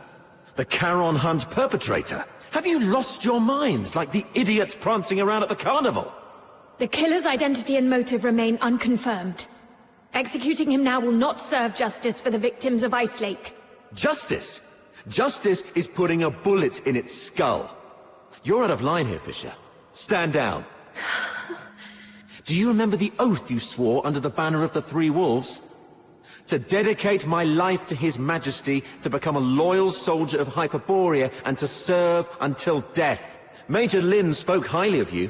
The Charon Hunt perpetrator? Have you lost your minds like the idiots prancing around at the carnival? The killer's identity and motive remain unconfirmed. Executing him now will not serve justice for the victims of Ice Lake. Justice? Justice is putting a bullet in its skull. You're out of line here, Fisher. Stand down. Do you remember the oath you swore under the banner of the Three Wolves? To dedicate my life to His Majesty, to become a loyal soldier of Hyperborea, and to serve until death. Major Lynn spoke highly of you.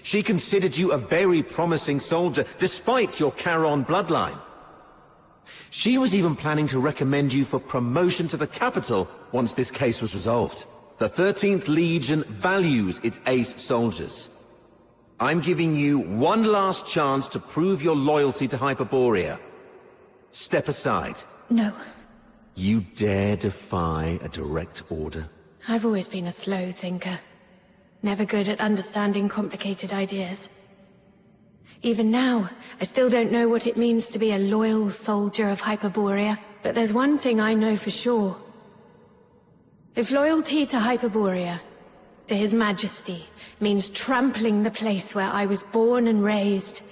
She considered you a very promising soldier, despite your Charon bloodline. She was even planning to recommend you for promotion to the capital once this case was resolved. The 13th Legion values its ace soldiers. I'm giving you one last chance to prove your loyalty to Hyperborea. Step aside. No. You dare defy a direct order? I've always been a slow thinker. Never good at understanding complicated ideas. Even now, I still don't know what it means to be a loyal soldier of Hyperborea. But there's one thing I know for sure. If loyalty to Hyperborea, to His Majesty, means trampling the place where I was born and raised,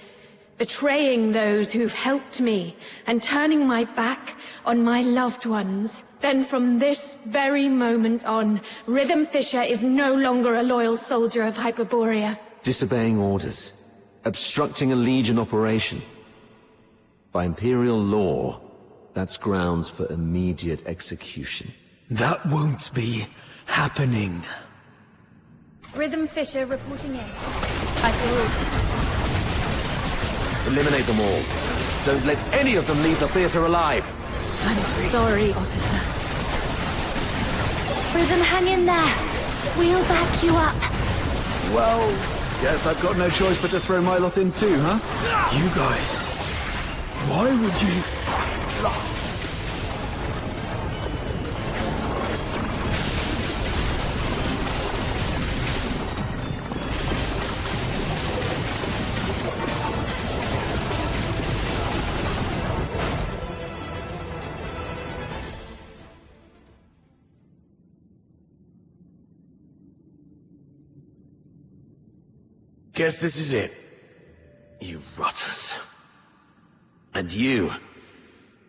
betraying those who've helped me, and turning my back on my loved ones, then from this very moment on, Rhythm Fisher is no longer a loyal soldier of Hyperborea. Disobeying orders. Obstructing a Legion operation. By Imperial law, that's grounds for immediate execution. That won't be happening. Rhythm Fisher reporting in. Eliminate them all. Don't let any of them leave the theater alive. I'm sorry, officer. Rhythm, hang in there. We'll back you up. Well, guess I've got no choice but to throw my lot in too, huh? You guys, why would you... Guess this is it. You rotters. And you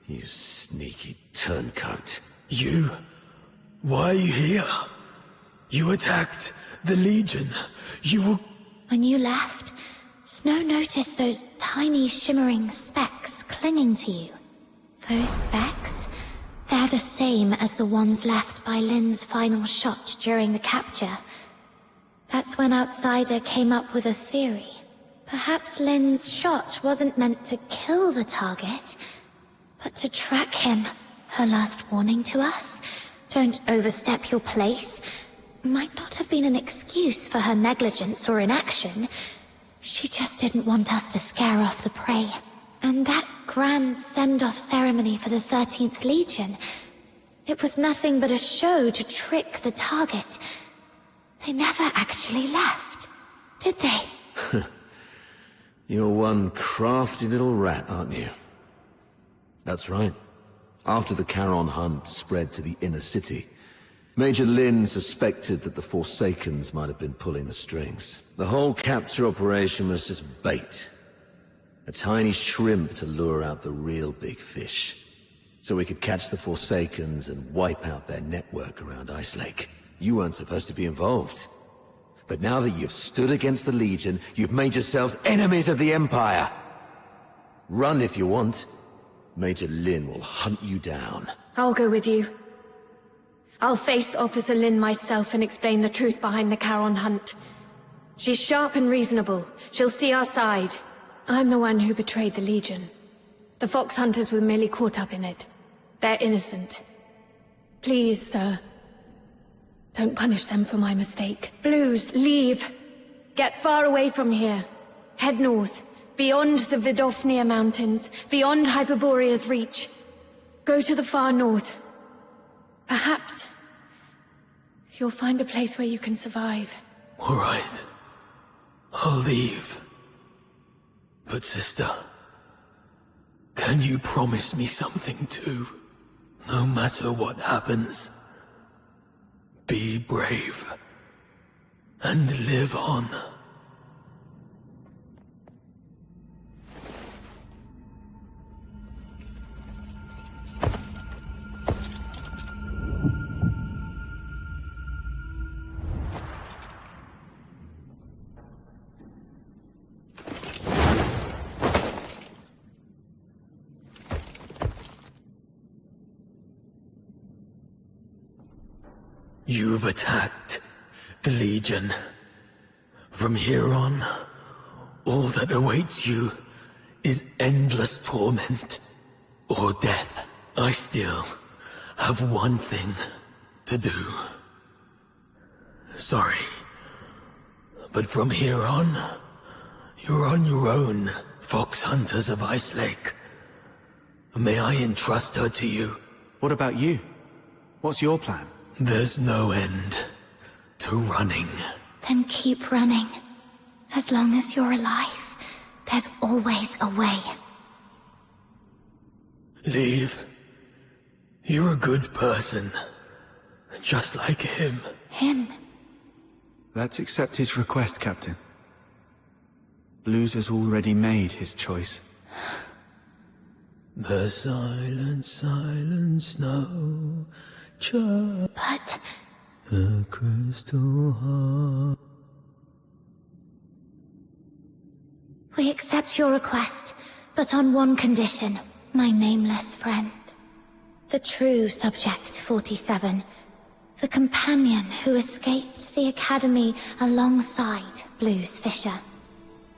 You sneaky turncoat. You? Why are you here? You attacked the Legion. You were... When you left, Snow noticed those tiny shimmering specks clinging to you. Those specks? They're the same as the ones left by Lynn's final shot during the capture. That's when Outsider came up with a theory. Perhaps Lynn's shot wasn't meant to kill the target, but to track him. Her last warning to us, don't overstep your place, might not have been an excuse for her negligence or inaction. She just didn't want us to scare off the prey. And that grand send-off ceremony for the 13th Legion, it was nothing but a show to trick the target. They never actually left, did they? You're one crafty little rat, aren't you? That's right. After the Charon hunt spread to the inner city, Major Lynn suspected that the Forsakens might have been pulling the strings. The whole capture operation was just bait. A tiny shrimp to lure out the real big fish. So we could catch the Forsakens and wipe out their network around Ice Lake. You weren't supposed to be involved. But now that you've stood against the Legion, you've made yourselves enemies of the Empire! Run if you want. Major Lynn will hunt you down. I'll go with you. I'll face Officer Lynn myself and explain the truth behind the Charon hunt. She's sharp and reasonable. She'll see our side. I'm the one who betrayed the Legion. The Fox Hunters were merely caught up in it. They're innocent. Please, sir. Don't punish them for my mistake. Blues, leave. Get far away from here. Head north. Beyond the Vidofnia Mountains, beyond Hyperborea's reach. Go to the far north. Perhaps you'll find a place where you can survive. All right. I'll leave. But sister, can you promise me something too? No matter what happens, be brave and live on. You've attacked the Legion. From here on, all that awaits you is endless torment or death. I still have one thing to do. Sorry, but from here on, you're on your own, Fox Hunters of Ice Lake. May I entrust her to you? What about you? What's your plan? There's no end to running. Then keep running. As long as you're alive, there's always a way. Leave. You're a good person. Just like him. Him? Let's accept his request, Captain. Blues has already made his choice. The silent, silent snow. But... the crystal heart. We accept your request, but on one condition, my nameless friend. The true Subject 47. The companion who escaped the Academy alongside Blues Fisher.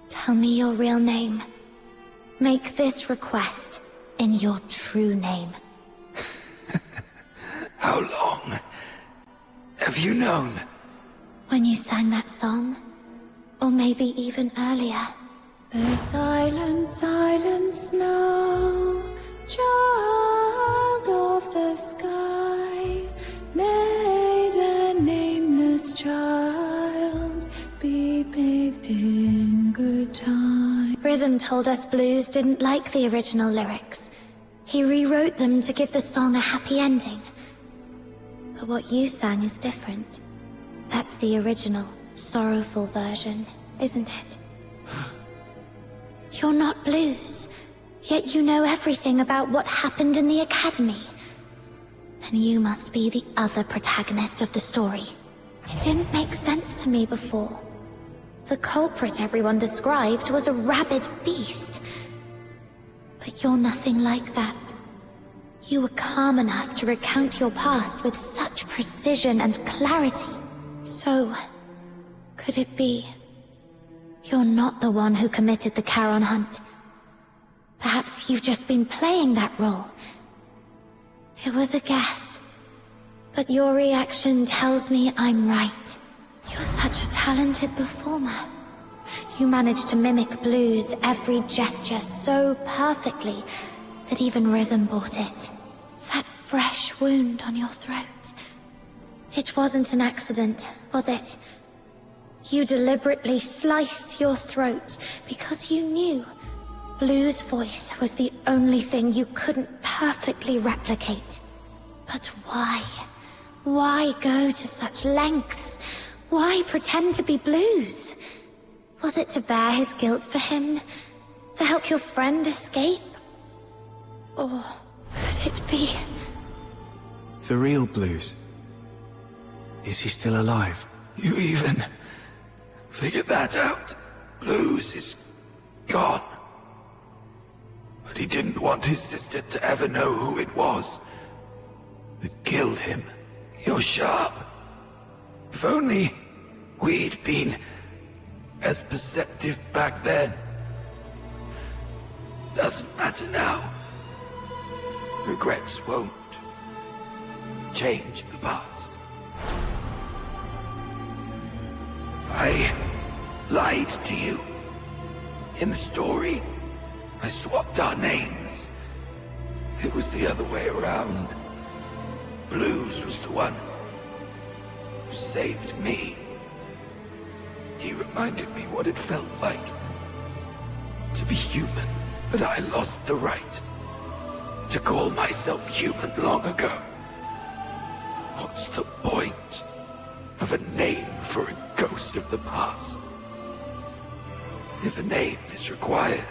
Tell me your real name. Make this request in your true name. How long have you known? When you sang that song, or maybe even earlier. The silent, silent snow, child of the sky, may the nameless child be bathed in good time. Rhythm told us Blues didn't like the original lyrics. He rewrote them to give the song a happy ending. But what you sang is different. That's the original, sorrowful version, isn't it? You're not Blues. Yet you know everything about what happened in the Academy. Then you must be the other protagonist of the story. It didn't make sense to me before. The culprit everyone described was a rabid beast. But you're nothing like that. You were calm enough to recount your past with such precision and clarity. So, could it be you're not the one who committed the Charon hunt? Perhaps you've just been playing that role. It was a guess, but your reaction tells me I'm right. You're such a talented performer. You managed to mimic Blue's every gesture so perfectly that even rhythm bought it. That fresh wound on your throat. It wasn't an accident, was it? You deliberately sliced your throat because you knew Blue's voice was the only thing you couldn't perfectly replicate. But why? Why go to such lengths? Why pretend to be Blue's? Was it to bear his guilt for him? To help your friend escape? Or could it be... The real Blues? Is he still alive? You even figured that out? Blues is gone. But he didn't want his sister to ever know who it was that killed him. You're sharp. If only we'd been as perceptive back then. Doesn't matter now. Regrets won't change the past. I lied to you. In the story, I swapped our names. It was the other way around. Blues was the one who saved me. He reminded me what it felt like to be human, but I lost the right to call myself human long ago. What's the point of a name for a ghost of the past? If a name is required,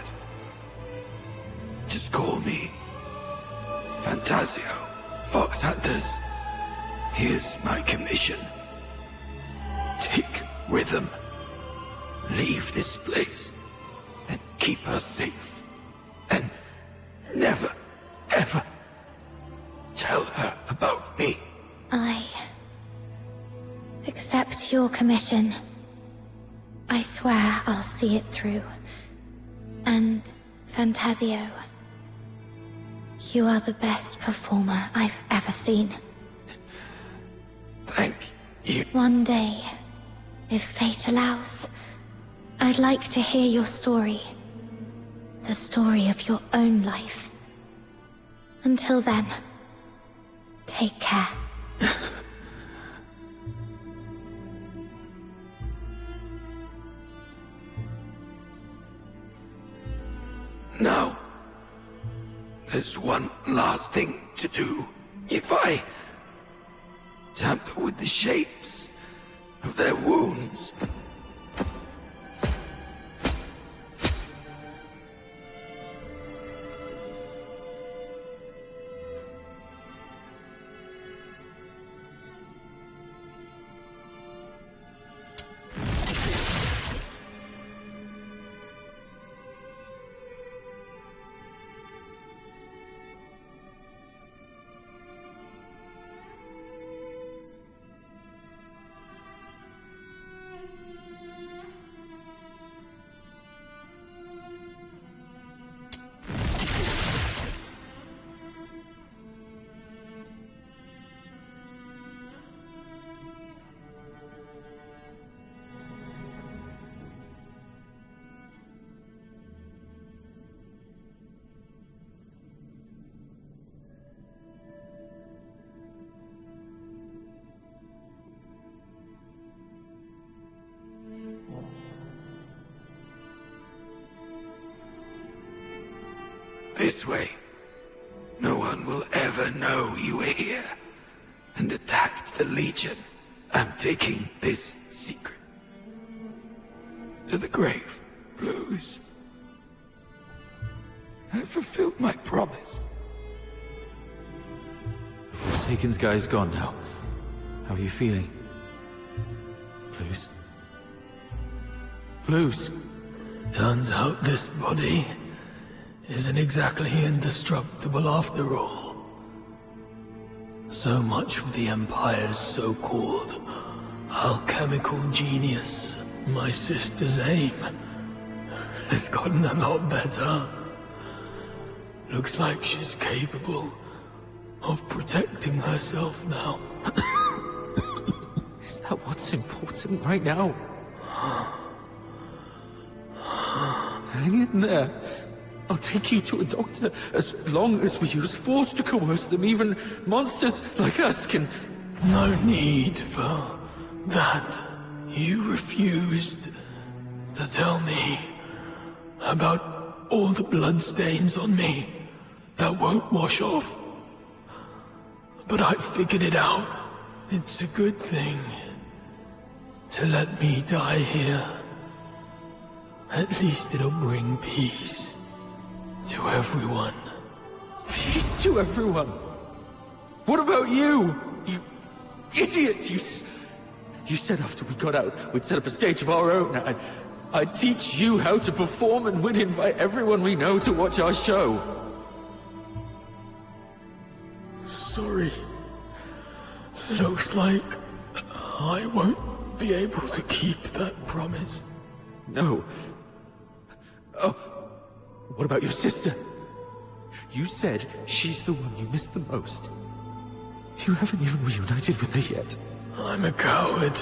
just call me Fantasio. Fox Hunters, here's my commission. Take Rhythm, leave this place, and keep her safe. And never, ever tell her about me. I accept your commission. I swear I'll see it through. And, Fantasio, you are the best performer I've ever seen. Thank you. One day, if fate allows, I'd like to hear your story. The story of your own life. Until then, take care. Now, there's one last thing to do. If I tamper with the shapes of their wounds, this way, no one will ever know you were here and attacked the Legion. I'm taking this secret to the grave, Blues. I fulfilled my promise. The Forsaken's guy is gone now. How are you feeling? Blues? Blues? Turns out this body isn't exactly indestructible after all. So much of the Empire's so-called alchemical genius, my sister's aim, has gotten a lot better. Looks like she's capable of protecting herself now. Is that what's important right now? Hang in there. I'll take you to a doctor as long as we use force to coerce them. Even monsters like us can... No need for that. You refused to tell me about all the bloodstains on me that won't wash off. But I figured it out. It's a good thing to let me die here. At least it'll bring peace to everyone. Peace to everyone? What about you? You idiot! You said after we got out, we'd set up a stage of our own. I'd teach you how to perform, and we'd invite everyone we know to watch our show. Sorry. Looks like I won't be able to keep that promise. No. Oh, what about your sister? You said she's the one you miss the most. You haven't even reunited with her yet. I'm a coward.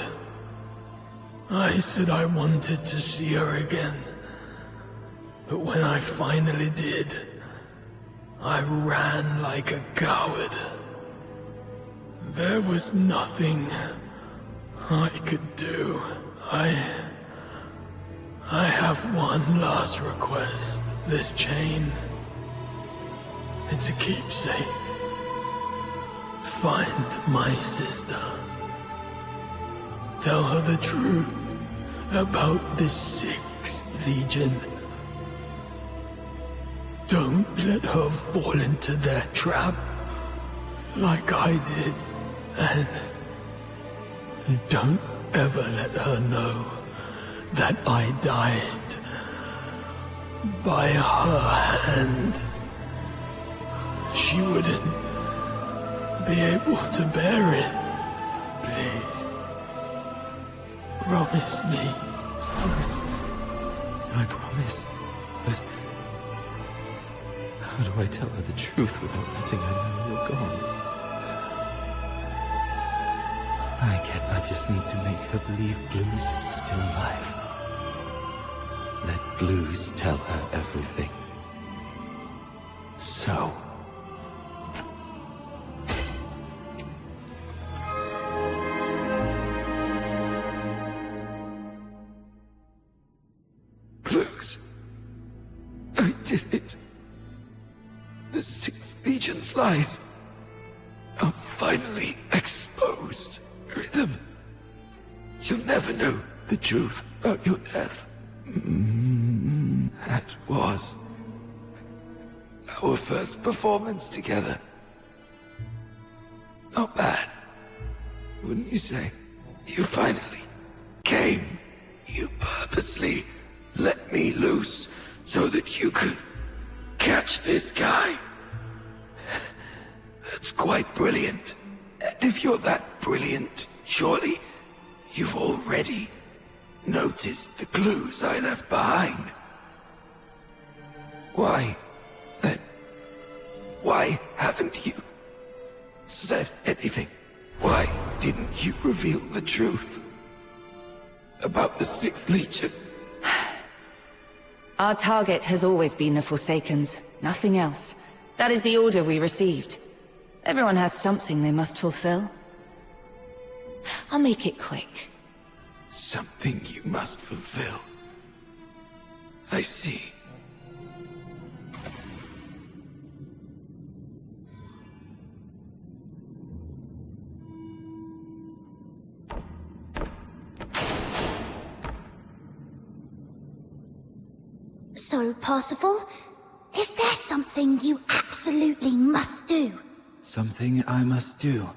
I said I wanted to see her again. But when I finally did, I ran like a coward. There was nothing I could do. I have one last request. This chain, it's a keepsake. Find my sister. Tell her the truth about the 6th Legion. Don't let her fall into their trap like I did. And don't ever let her know that I died by her hand. She wouldn't be able to bear it. Please. Promise me. Promise? I promise. But how do I tell her the truth without letting her know you're gone? I just need to make her believe Blues is still alive. Let Blues tell her everything. So... Blues. I did it. The 6th Legion's lies are finally exposed. Rhythm, you'll never know the truth about your death. That was our first performance together. Not bad, wouldn't you say? You finally came. You purposely let me loose so that you could catch this guy. That's quite brilliant. And if you're that brilliant, surely you've already noticed the clues I left behind. Why, then, why haven't you said anything? Why didn't you reveal the truth about the 6th Legion? Our target has always been the Forsakens, nothing else. That is the order we received. Everyone has something they must fulfill. I'll make it quick. Something you must fulfill. I see. So, Parsifal, Is there something you absolutely must do? Something I must do.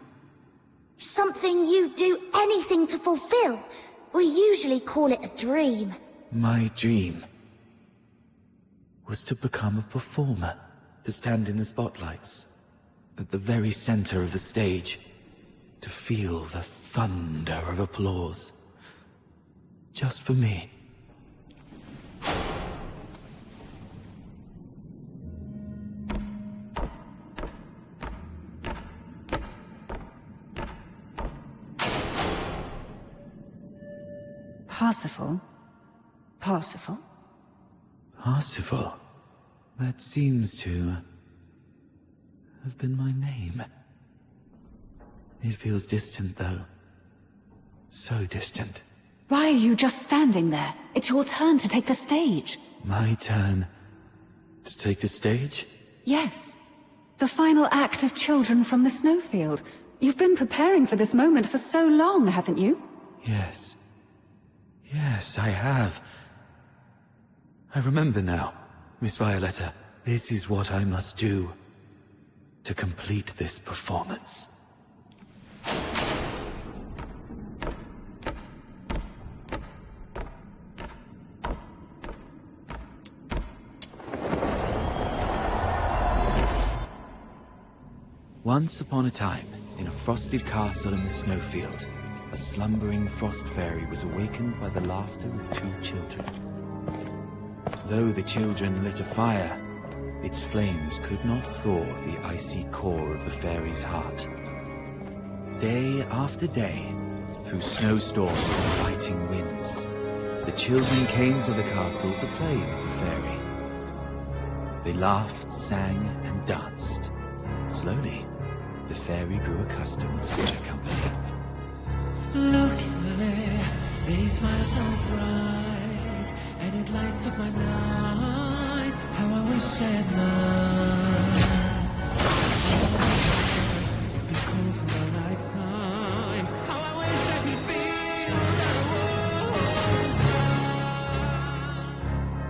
Something you do anything to fulfill? We usually call it a dream. My dream was to become a performer, to stand in the spotlights, at the very center of the stage, to feel the thunder of applause. Just for me. Parsifal? Parsifal? Parsifal? That seems to have been my name. It feels distant, though. So distant. Why are you just standing there? It's your turn to take the stage. My turn to take the stage? Yes. The final act of Children from the Snowfield. You've been preparing for this moment for so long, haven't you? Yes. Yes, I have. I remember now, Miss Violetta. This is what I must do to complete this performance. Once upon a time, in a frosted castle in the snowfield, a slumbering frost fairy was awakened by the laughter of two children. Though the children lit a fire, its flames could not thaw the icy core of the fairy's heart. Day after day, through snowstorms and biting winds, the children came to the castle to play with the fairy. They laughed, sang, and danced. Slowly, the fairy grew accustomed to their company. Look there, they smile so bright, and it lights up my night. How I wish I had mine. It's been cold for a lifetime. How I wish I could feel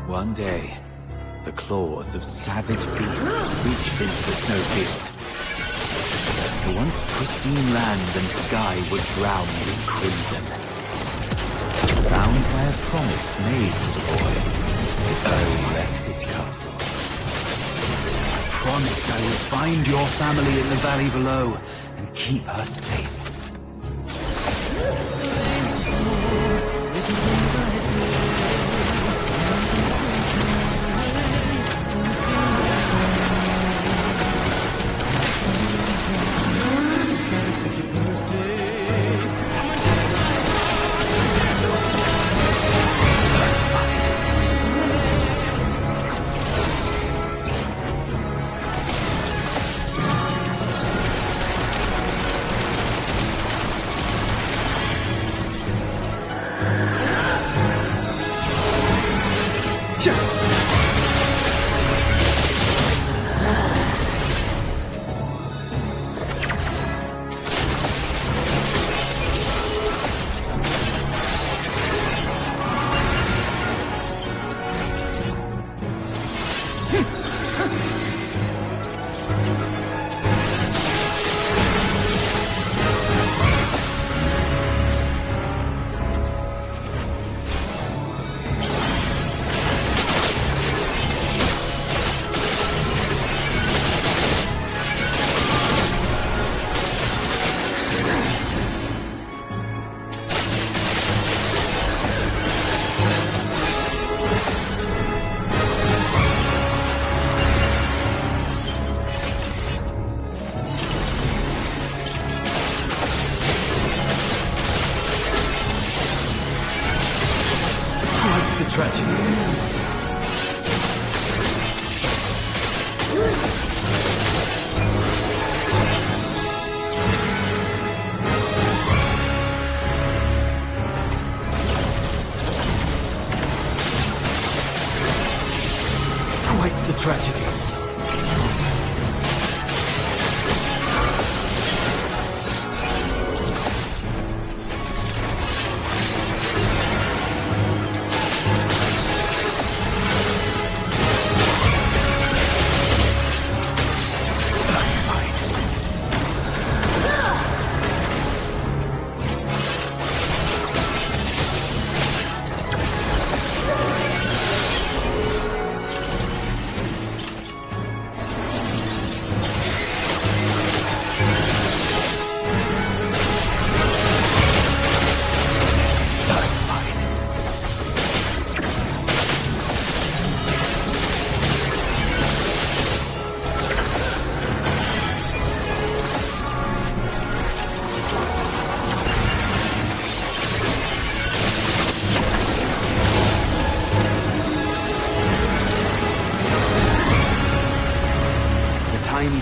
the One day, the claws of savage beasts reached into the snowfield. The once pristine land and sky were drowned in crimson. Bound by a promise made to the boy, the Earl left its castle. I promised I would find your family in the valley below and keep her safe.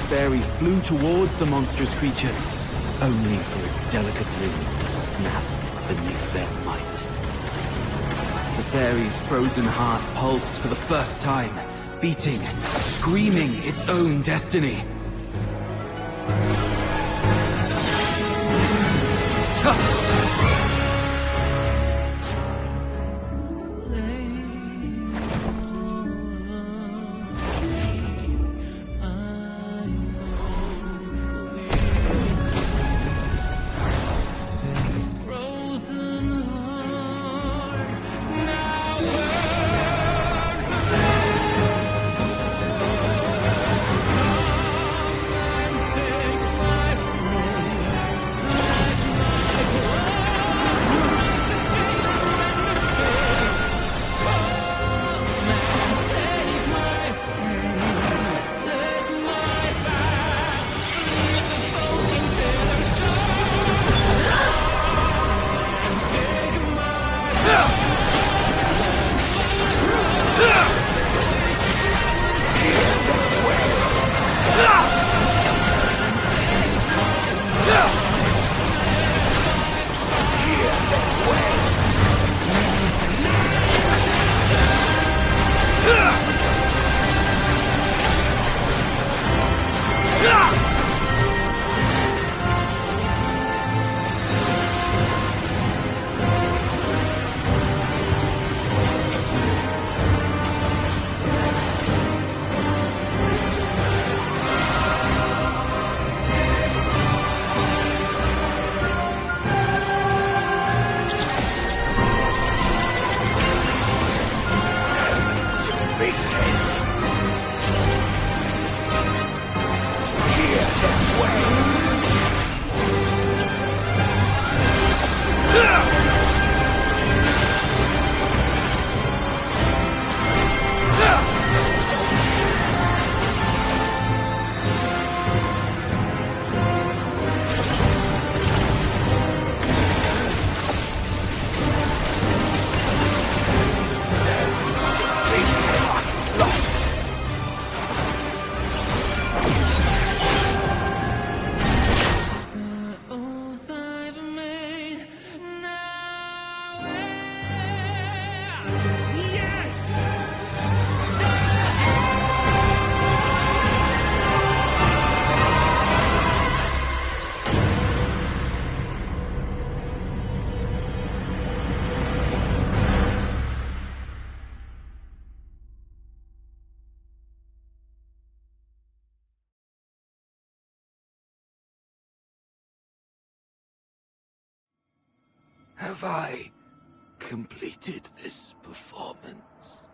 fairy flew towards the monstrous creatures, only for its delicate limbs to snap beneath their might. The fairy's frozen heart pulsed for the first time, beating, screaming its own destiny. Have I completed this performance?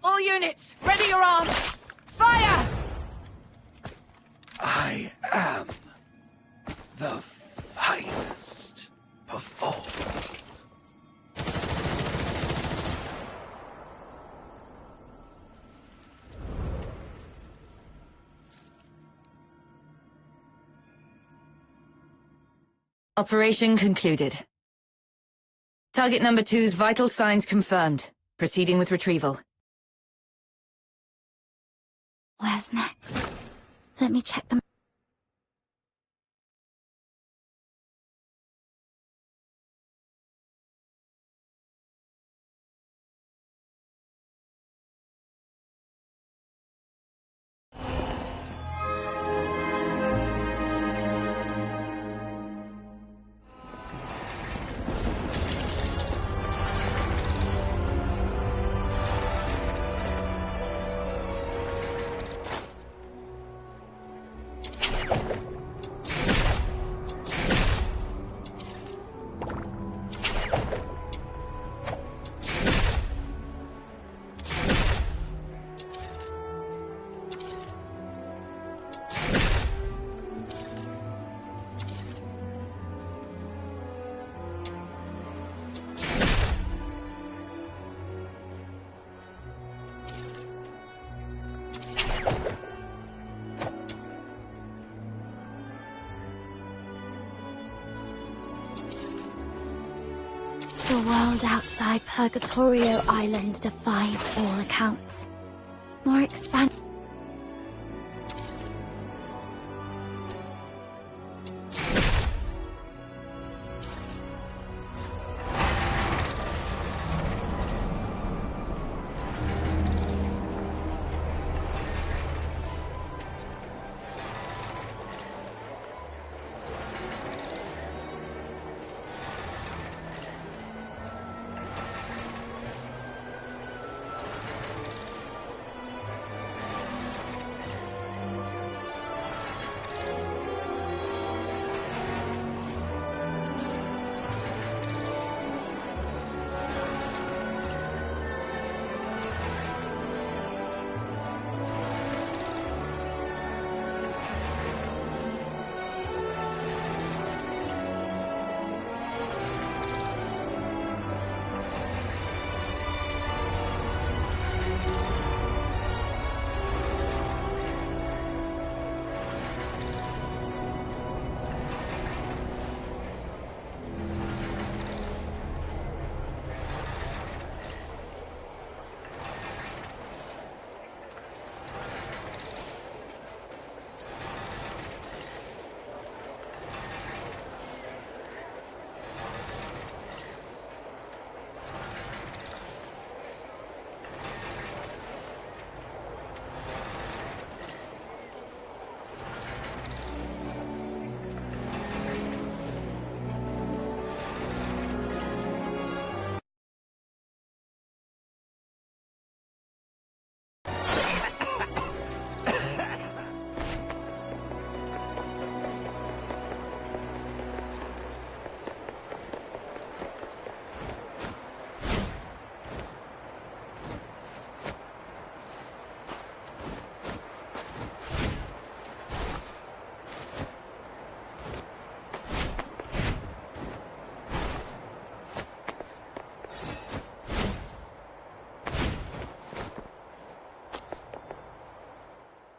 All units, ready your arms! Fire! I am the finest performer. Operation concluded. Target number 2's vital signs confirmed. Proceeding with retrieval. Where's next? Let me check them. The world outside Purgatorio Island defies all accounts. More expansive.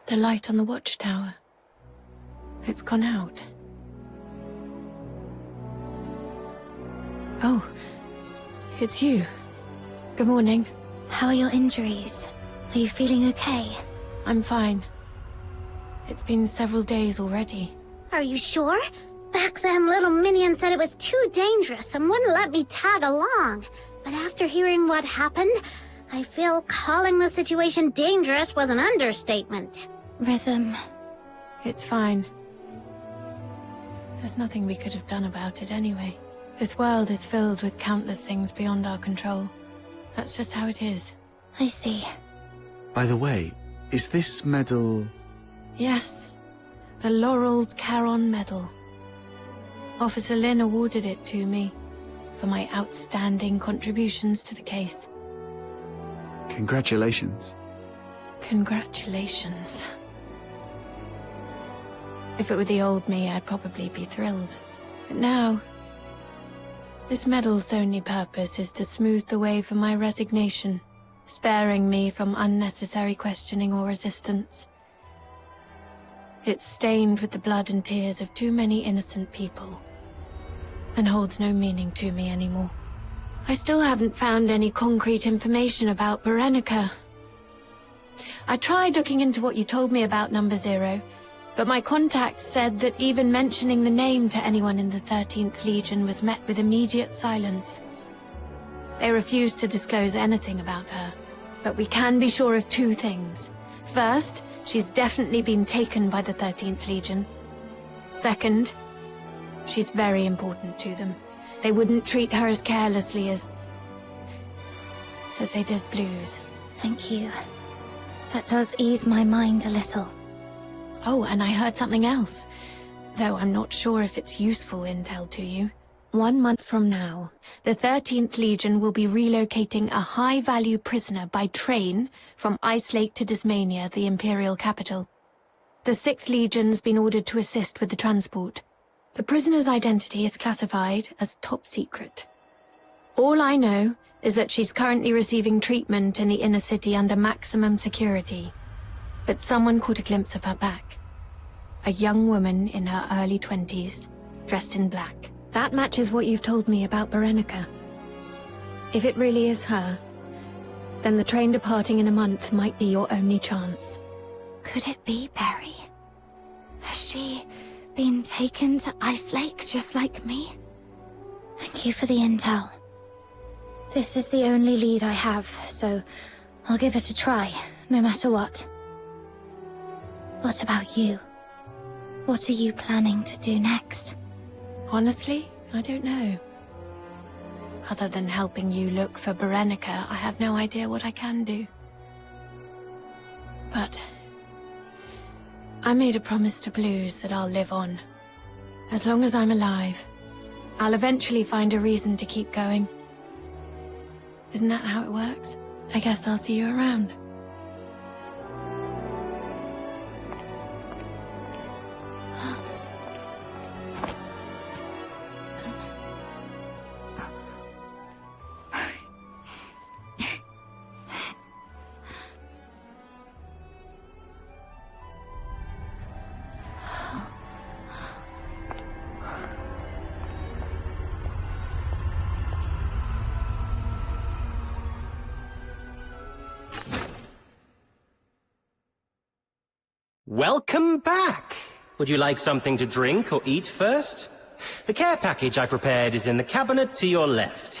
The light on the watchtower. It's gone out. Oh, it's you. Good morning. How are your injuries? Are you feeling okay? I'm fine. It's been several days already. Are you sure? Back then, little Minion said it was too dangerous and wouldn't let me tag along. But after hearing what happened, I feel calling the situation dangerous was an understatement. Rhythm. It's fine. There's nothing we could have done about it anyway. This world is filled with countless things beyond our control. That's just how it is. I see. By the way, is this medal... Yes. The Laureled Charon Medal. Officer Lin awarded it to me for my outstanding contributions to the case. Congratulations. Congratulations. If it were the old me, I'd probably be thrilled. But now, this medal's only purpose is to smooth the way for my resignation, sparing me from unnecessary questioning or resistance. It's stained with the blood and tears of too many innocent people, and holds no meaning to me anymore. I still haven't found any concrete information about Berenica. I tried looking into what you told me about Number Zero, but my contact said that even mentioning the name to anyone in the 13th Legion was met with immediate silence. They refused to disclose anything about her, but we can be sure of two things. First, she's definitely been taken by the 13th Legion. Second, she's very important to them. They wouldn't treat her as carelessly as they did Blues. Thank you. That does ease my mind a little. Oh, and I heard something else, though I'm not sure if it's useful intel to you. 1 month from now, the 13th Legion will be relocating a high-value prisoner by train from Ice Lake to Dismania, the Imperial capital. The 6th Legion's been ordered to assist with the transport. The prisoner's identity is classified as top secret. All I know is that she's currently receiving treatment in the inner city under maximum security. But someone caught a glimpse of her back. A young woman in her early 20s, dressed in black. That matches what you've told me about Berenica. If it really is her, then the train departing in a month might be your only chance. Could it be Barry? Has she been taken to Ice Lake just like me? Thank you for the intel. This is the only lead I have, so I'll give it a try, no matter what. What about you? What are you planning to do next? Honestly, I don't know. Other than helping you look for Berenica, I have no idea what I can do. But I made a promise to Blues that I'll live on. As long as I'm alive, I'll eventually find a reason to keep going. Isn't that how it works? I guess I'll see you around. Welcome back! Would you like something to drink or eat first? The care package I prepared is in the cabinet to your left.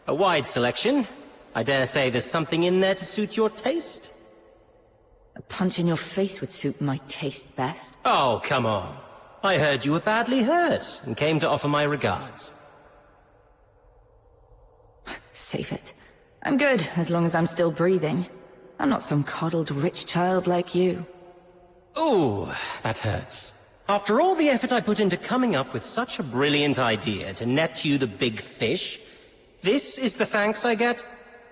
A wide selection. I dare say there's something in there to suit your taste. A punch in your face would suit my taste best. Oh, come on. I heard you were badly hurt and came to offer my regards. Save it. I'm good, as long as I'm still breathing. I'm not some coddled rich child like you. Ooh, that hurts. After all the effort I put into coming up with such a brilliant idea to net you the big fish, this is the thanks I get?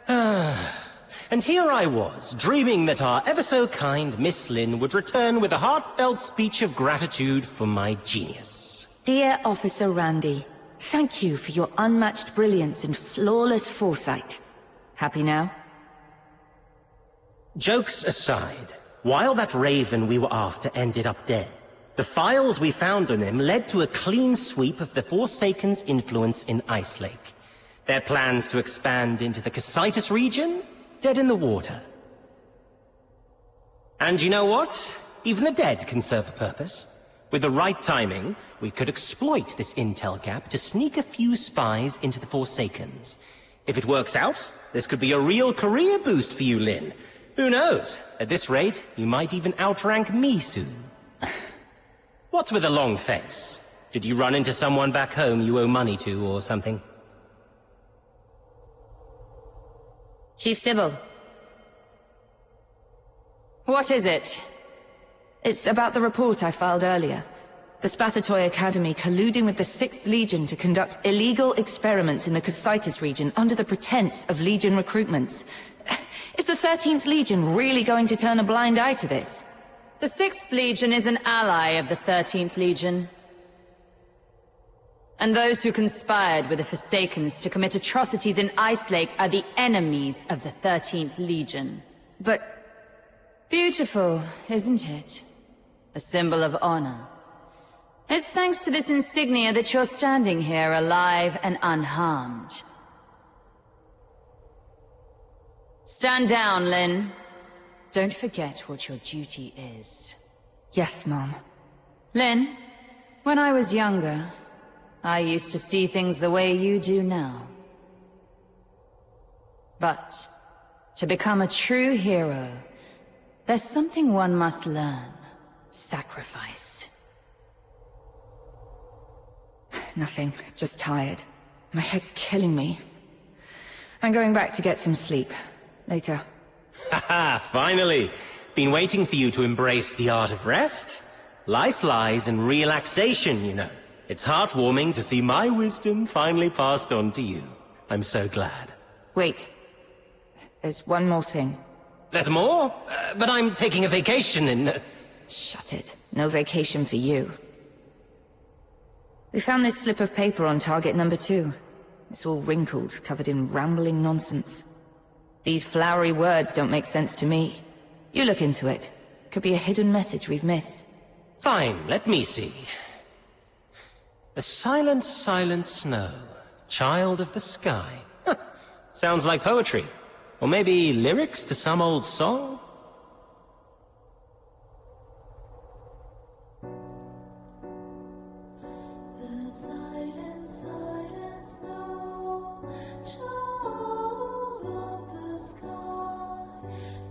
And here I was, dreaming that our ever-so-kind Miss Lin would return with a heartfelt speech of gratitude for my genius. Dear Officer Randy, thank you for your unmatched brilliance and flawless foresight. Happy now? Jokes aside, while that raven we were after ended up dead, the files we found on him led to a clean sweep of the Forsaken's influence in Ice Lake. Their plans to expand into the Cocytus region? Dead in the water. And you know what? Even the dead can serve a purpose. With the right timing, we could exploit this intel gap to sneak a few spies into the Forsakens. If it works out, this could be a real career boost for you, Lin. Who knows? At this rate, you might even outrank me soon. What's with a long face? Did you run into someone back home you owe money to or something? Chief Sybil. What is it? It's about the report I filed earlier. The Spathatoy Academy colluding with the 6th Legion to conduct illegal experiments in the Cocytus region under the pretense of Legion recruitments. Is the 13th Legion really going to turn a blind eye to this? The 6th Legion is an ally of the 13th Legion. And those who conspired with the Forsakens to commit atrocities in Ice Lake are the enemies of the 13th Legion. But... beautiful, isn't it? A symbol of honor. It's thanks to this insignia that you're standing here alive and unharmed. Stand down, Lin. Don't forget what your duty is. Yes, Mom. Lin, when I was younger, I used to see things the way you do now. But to become a true hero, there's something one must learn. Sacrifice. Nothing, just tired. My head's killing me. I'm going back to get some sleep. Later. Haha, finally! Been waiting for you to embrace the art of rest. Life lies in relaxation, you know. It's heartwarming to see my wisdom finally passed on to you. I'm so glad. Wait. There's one more thing. There's more? But I'm taking a vacation in... Shut it. No vacation for you. We found this slip of paper on target number 2. It's all wrinkled, covered in rambling nonsense. These flowery words don't make sense to me. You look into it. Could be a hidden message we've missed. Fine, let me see. The silent, silent snow, child of the sky. Sounds like poetry. Or maybe lyrics to some old song? The silent, silent snow, child of the sky,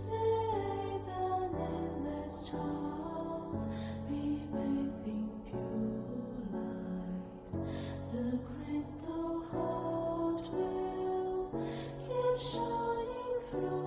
may the nameless child be bathed in pure light. The crystal heart will keep shining through